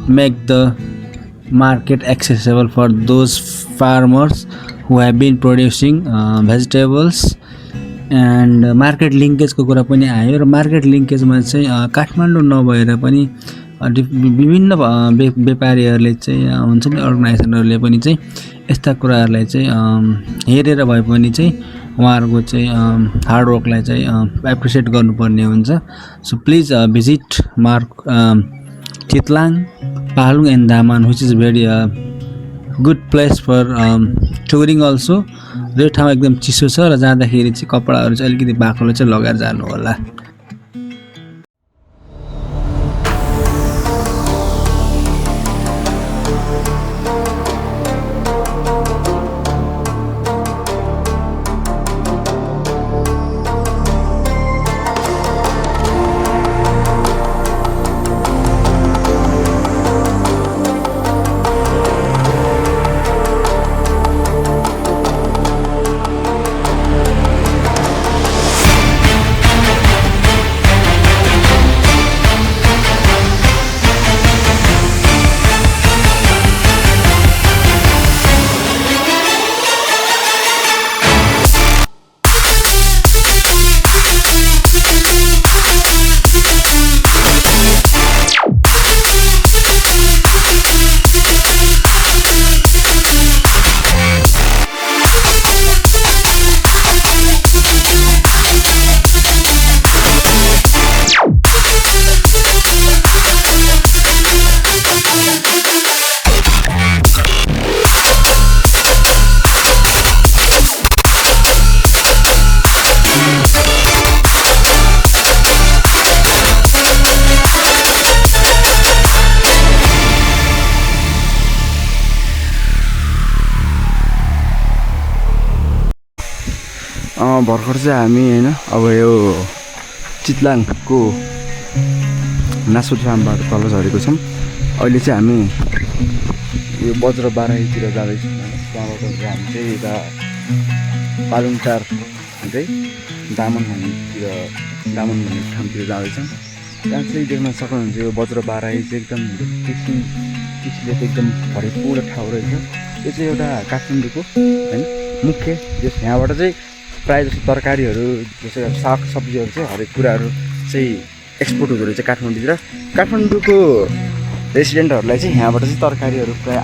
make the market accessible for those farmers who have been producing vegetables. And market लिङ्केजको कुरा पनि आयो र market लिङ्केजमा चाहिँ काठमाडौँ नभएर पनि विभिन्न व्यापारीहरूले चाहिँ हुन्छ नि अर्गनाइजेसनहरूले पनि चाहिँ यस्ता कुराहरूलाई चाहिँ हेरेर भए पनि चाहिँ उहाँहरूको चाहिँ हार्डवर्कलाई चाहिँ एप्रिसिएट गर्नुपर्ने हुन्छ। So please visit Chitlang, Palung and Daman, which is very good place for touring also. यो ठाउँ एकदम चिसो छ र जाँदाखेरि चाहिँ कपडाहरू चाहिँ अलिकति बाक्लो चाहिँ लगाएर जानु होला। भर्खर चाहिँ हामी होइन अब यो चितलाङको नासुर फार्मबाट तल झरेको छौँ। अहिले चाहिँ हामी यो बज्र बाराईतिर जाँदैछौँ। त्यहाँबाट चाहिँ हामी चाहिँ यता पालुङटार चाहिँ दामन भन्ने ठाउँतिर जाँदैछौँ। त्यहाँ चाहिँ देख्न सक्नुहुन्छ यो बज्र बाराई चाहिँ एकदम किसिमले चाहिँ एकदम भरिपूर्ण ठाउँ रहेछ। यो चाहिँ एउटा काठमाडौँको होइन मुख्य देश। यहाँबाट चाहिँ प्रायः जस्तो तरकारीहरू जस्तै साग सब्जीहरू चाहिँ हरेक कुराहरू चाहिँ एक्सपोर्ट हुँदो रहेछ काठमाडौँतिर। काठमाडौँको रेसिडेन्टहरूलाई चाहिँ यहाँबाट चाहिँ तरकारीहरू प्रायः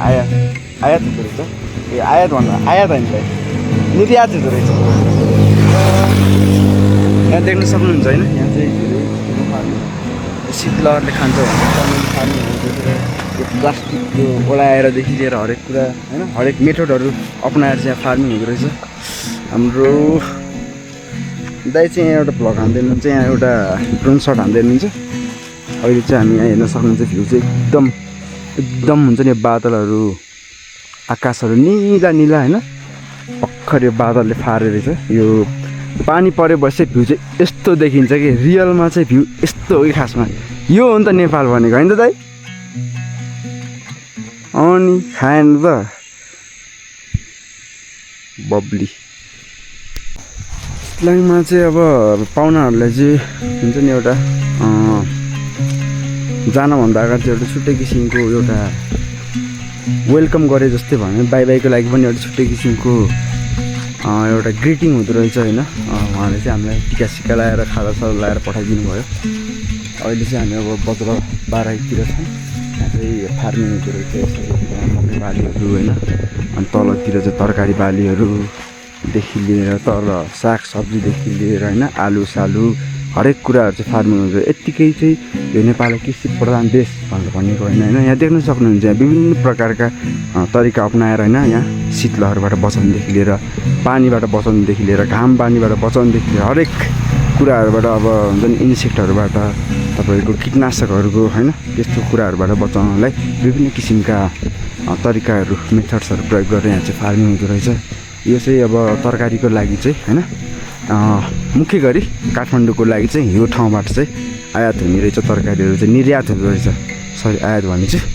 आयात हुँदो रहेछ। ए आयात होइन भाइ, निर्यात हुँदो रहेछ। यहाँ देख्न सक्नुहुन्छ होइन, यहाँ चाहिँ शीतलहरले खान्छ भने यो प्लास्टिक यो ओलाएरदेखि लिएर हरेक कुरा होइन हरेक मेथडहरू अप्नाएर चाहिँ फार्मिङ हुँदो रहेछ। हाम्रो दाइ चाहिँ यहाँ एउटा भ्लग हान्दै हुनुहुन्छ, यहाँ एउटा ड्रोन सट हान्दै हुनुहुन्छ। अहिले चाहिँ हामी यहाँ हेर्न सक्नुहुन्छ भ्यू चाहिँ एकदम हुन्छ नि, बादलहरू आकाशहरू निला निला होइन भर्खर यो बादलले फारे रहेछ। यो पानी परेपछि भ्यू चाहिँ यस्तो देखिन्छ कि रियलमा चाहिँ भ्यू यस्तो हो कि खासमा यो हो नि त नेपाल भनेको होइन त दाइ। अनि खाएन त बब्ली। चितलाङमा चाहिँ अब पाहुनाहरूलाई चाहिँ हुन्छ नि एउटा जानभन्दा अगाडि चाहिँ एउटा छुट्टै किसिमको एउटा वेलकम गरे जस्तै भने बाईको लागि पनि एउटा छुट्टै किसिमको एउटा ग्रिटिङ हुँदो रहेछ होइन। उहाँले चाहिँ हामीलाई टिका सिक्का लगाएर खाजासाजा लगाएर पठाइदिनु भयो। अहिले चाहिँ हामी अब बज्र बाराईतिर छौँ। यहाँ चाहिँ फार्मिङ हुँदो रहेछ मकै बालीहरू होइन। अनि तलतिर चाहिँ तरकारी बालीहरूदेखि लिएर तल साग सब्जीदेखि लिएर होइन आलु सालु हरेक कुराहरू चाहिँ फार्मिङ हुन्छ। यत्तिकै चाहिँ यो नेपाल कृषि प्रधान देश भनेर भनेको होइन। यहाँ देख्न सक्नुहुन्छ यहाँ विभिन्न प्रकारका तरिका अप्नाएर होइन यहाँ शीतलहरबाट बचाउनुदेखि लिएर पानीबाट बचाउनुदेखि लिएर घाम पानीबाट बचाउनुदेखि लिएर हरेक कुराहरूबाट अब हुन्छ नि इन्सेक्टहरूबाट तपाईँको कीटनाशकहरूको होइन त्यस्तो कुराहरूबाट बचाउनलाई विभिन्न किसिमका तरिकाहरू मेथड्सहरू प्रयोग गरेर यहाँ चाहिँ फार्मिङ हुँदो रहेछ। यो चाहिँ अब तरकारीको लागि चाहिँ होइन मुख्य गरी काठमाडौँको लागि चाहिँ यो ठाउँबाट चाहिँ आयात हुने रहेछ। तरकारीहरू चाहिँ निर्यात हुँदो रहेछ। सरी आयात भने चाहिँ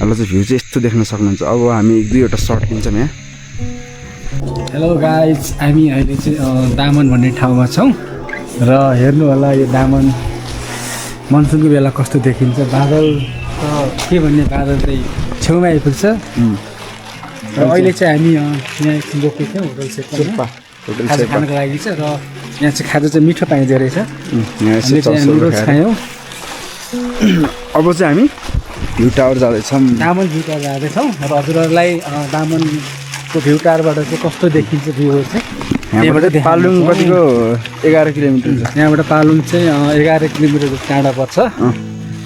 अब चाहिँ भ्यू चाहिँ यस्तो देख्न सक्नुहुन्छ। अब हामी एक दुईवटा सर्ट लिन्छौँ यहाँ। हेलो गाइज, हामी अहिले चाहिँ दामन भन्ने ठाउँमा छौँ र हेर्नु होला यो दामन मनसुनको बेला कस्तो देखिन्छ। बादल त के भन्ने, बादल चाहिँ छेउमा आइपुग्छ। र अहिले चाहिँ हामी यहाँ एकछिन रोकेको थियौँ होटल सेक्टरमा खाजा खानको लागि चाहिँ। र यहाँ चाहिँ खाजा चाहिँ मिठो पाइँदो रहेछ। हामीले चाहिँ नुडल्स खायौँ। अब चाहिँ हामी भ्यू टावर जाँदैछौँ, दामन भ्यू टावर जाँदैछौँ। र हजुरहरूलाई दामनको भ्यू टावरबाट चाहिँ कस्तो देखिन्छ भ्यूहरू चाहिँ यहाँबाट पालुङ कतिको 11 किलोमिटर छ। यहाँबाट पालुङ चाहिँ 11 किलोमिटर टाढा पर्छ।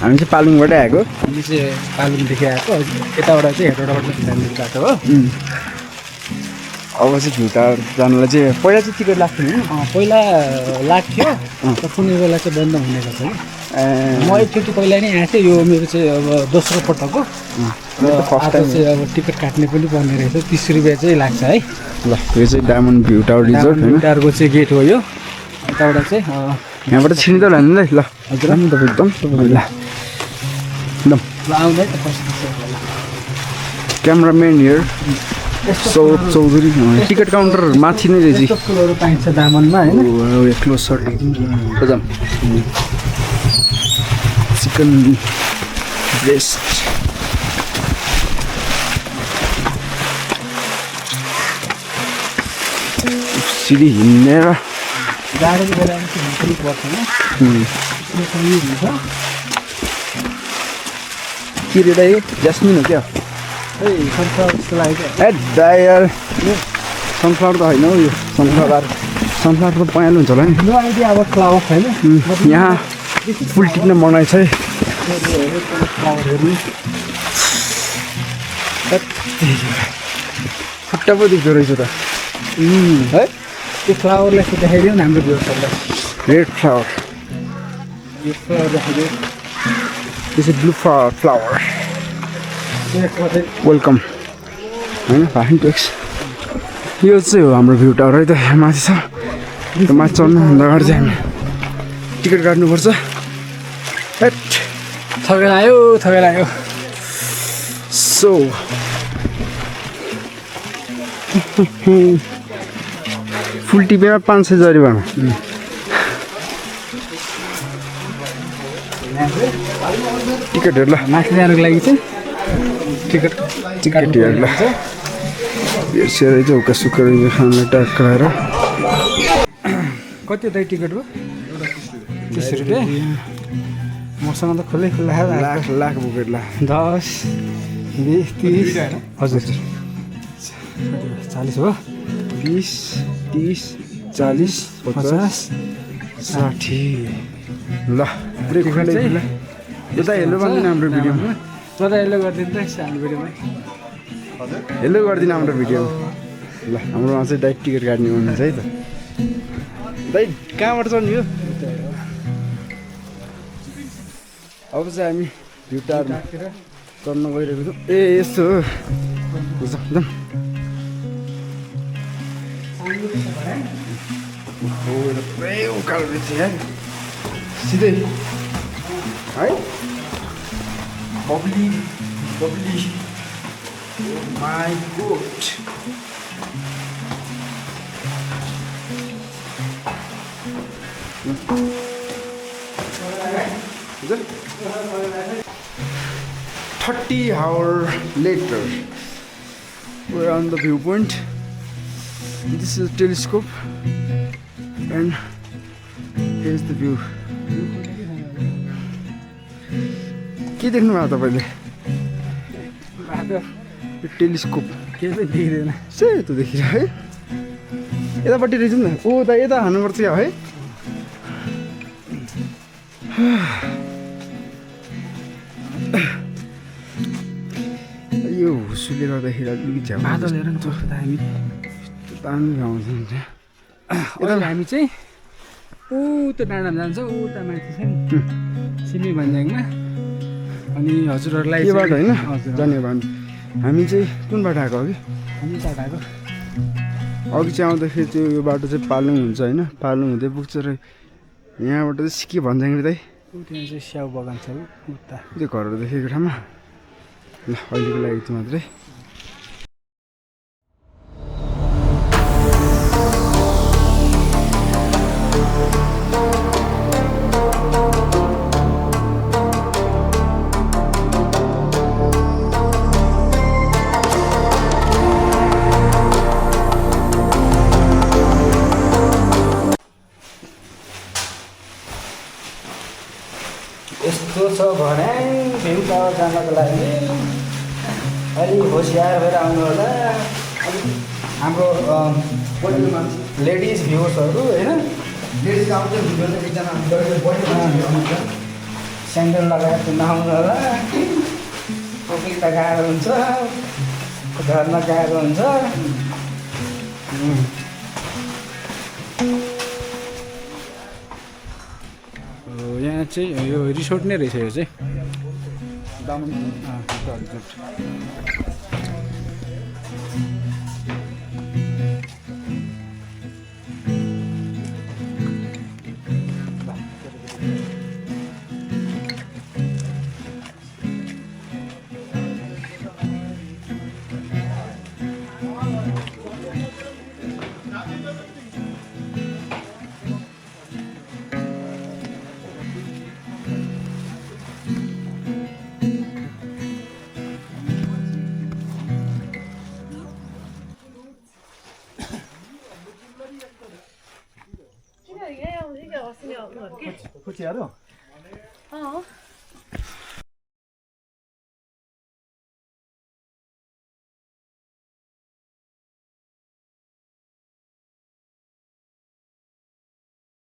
हामी चाहिँ पालुङबाटै आएको। हामी चाहिँ पालुङदेखि आएको, यताबाट चाहिँ हेटौँडाबाट जाने बाटो हो। अब चाहिँ भ्यू टावर जानलाई चाहिँ पहिला चाहिँ टिकट लाग्थ्यो नि? पहिला लाग्थ्यो र कुनै बेला चाहिँ बन्द हुने गर्छ कि। म एकचोटि पहिला नै आएको थिएँ। यो मेरो चाहिँ अब दोस्रो पटक हो। र फर्स्ट टाइम चाहिँ अब टिकट काट्ने पनि पर्ने रहेछ। 30 रुपियाँ चाहिँ लाग्छ है। ल यो चाहिँ डायमन्ड भ्यू टावर रिजोर्ट होइन। टावरको चाहिँ गेट हो यो। यताबाट चाहिँ यहाँबाट छिर्दै लानु ल। ल हजुर तपाईँ एकदम ल आउँदै त cameraman here Saurabh Chaudhary. Ticket counter माथि नै रहेछ। फुलहरू पाइन्छ दामनमा होइन। क्लोज सर्ट जाम चिकन ब्रेस्ट सिडी हिँडेर गाडीको बेलामा चाहिँ हिँड्नै पर्दैन। के रे दाइ ज्यास्मिन हो क्या? सनफ्लावर जस्तो लाग्यो। ए दाइ सनफ्लावर त होइन हौ यो। सनफ्लावर त पयालो हुन्छ होला नि। नो आइडिया अब फ्लावर छैन यहाँ फुल टिप्न मनाइ छ है। फ्लावरहरू खुट्टा पो देख्दो रहेछ त है। त्यो फ्लावरलाई चाहिँ देखाइदियो नि हाम्रो भ्युअर्सहरूलाई। रेड फ्लावर, यो फ्लावर देखाइदियो। This is blue flower. Welcome होइन भाइन टेक्स। यो चाहिँ हो हाम्रो भ्यू टावर है त। यहाँ माथि छ माथि चढ्नुभन्दा अगाडि चाहिँ हामी टिकट काट्नुपर्छ थगेर आयो सो फुल टिपेमा 500 जरिवाना टिकट हेर ल माथि जानुको लागि चाहिँ टिकट हेर ल बिर्सेर चाहिँ उका सुक्कर खानालाई टक्राएर कति हो त टिकट हो 30 रुपियाँ मसँग त खुल्लै खुल्ला लाख बोकेट ला 10 20 30 हजुर 40 हो 20 30 40 50 60 ल ब्रेक खुल्लै खुल्ला यता हेलो भन्दैन हाम्रो भिडियोमा म त यसले गरिदिनु त सानो भिडियोमा हेलो गरिदिनु हाम्रो भिडियोमा ल हाम्रोमा चाहिँ डाइरेक्ट टिकट काट्ने हुनुहुन्छ है त दाइ कहाँबाट चढ्ने हो अब चाहिँ हामी भ्यू टावरमा चढ्न गइरहेको छौँ ए यस्तो हो जाउँ पुरै उकालो रहेछ है सिधै है bubbly my goat Is it? 30 hours later, we're on the viewpoint. This is a telescope, and here's the view. के देख्नु भएको तपाईँले यो टेलिस्कोप के चाहिँ देखिँदैन सेतो देखिरह है यतापट्टि रहेछ नि त ओ त यता हान्नुपर्छ है यो हुसुले गर्दाखेरि अलिकति झ्याउ बादल हेर न कस्तो दामी दामी आउँछ यता हामी चाहिँ उता डाँडामा जान्छ उता माथि छ नि सिमी भन्ज्याङमा अनि हजुरहरूलाई के बाटो होइन हजुर जाने बाटो हामी चाहिँ कुन बाटो आएको अघि हामी त आएको अघि चाहिँ आउँदाखेरि त्यो यो बाटो चाहिँ पालुङ हुन्छ होइन पालुङ हुँदै पुग्छ र यहाँबाट चाहिँ सिक्की भन्ज्याङ दाइ त्यहाँ चाहिँ स्याउ बगान छ उता त्यो घरहरू देखेको ठाउँमा ल अहिलेको लागि यति मात्रै यस्तो छ भर्याङ भ्यू टावर जानको लागि अलि होसियार भएर आउनु होला हाम्रो लेडिज भ्युवर्सहरू होइन लेडिज आउँछ एकजना स्यान्डल लगाएर नआउनु होला टोपी त गाह्रो हुन्छ झर्न गाह्रो हुन्छ यहाँ चाहिँ यो रिसोर्ट नै रहेछ यो चाहिँ 이게 어디가 왔으면 어떻게? खुसीहरू 어.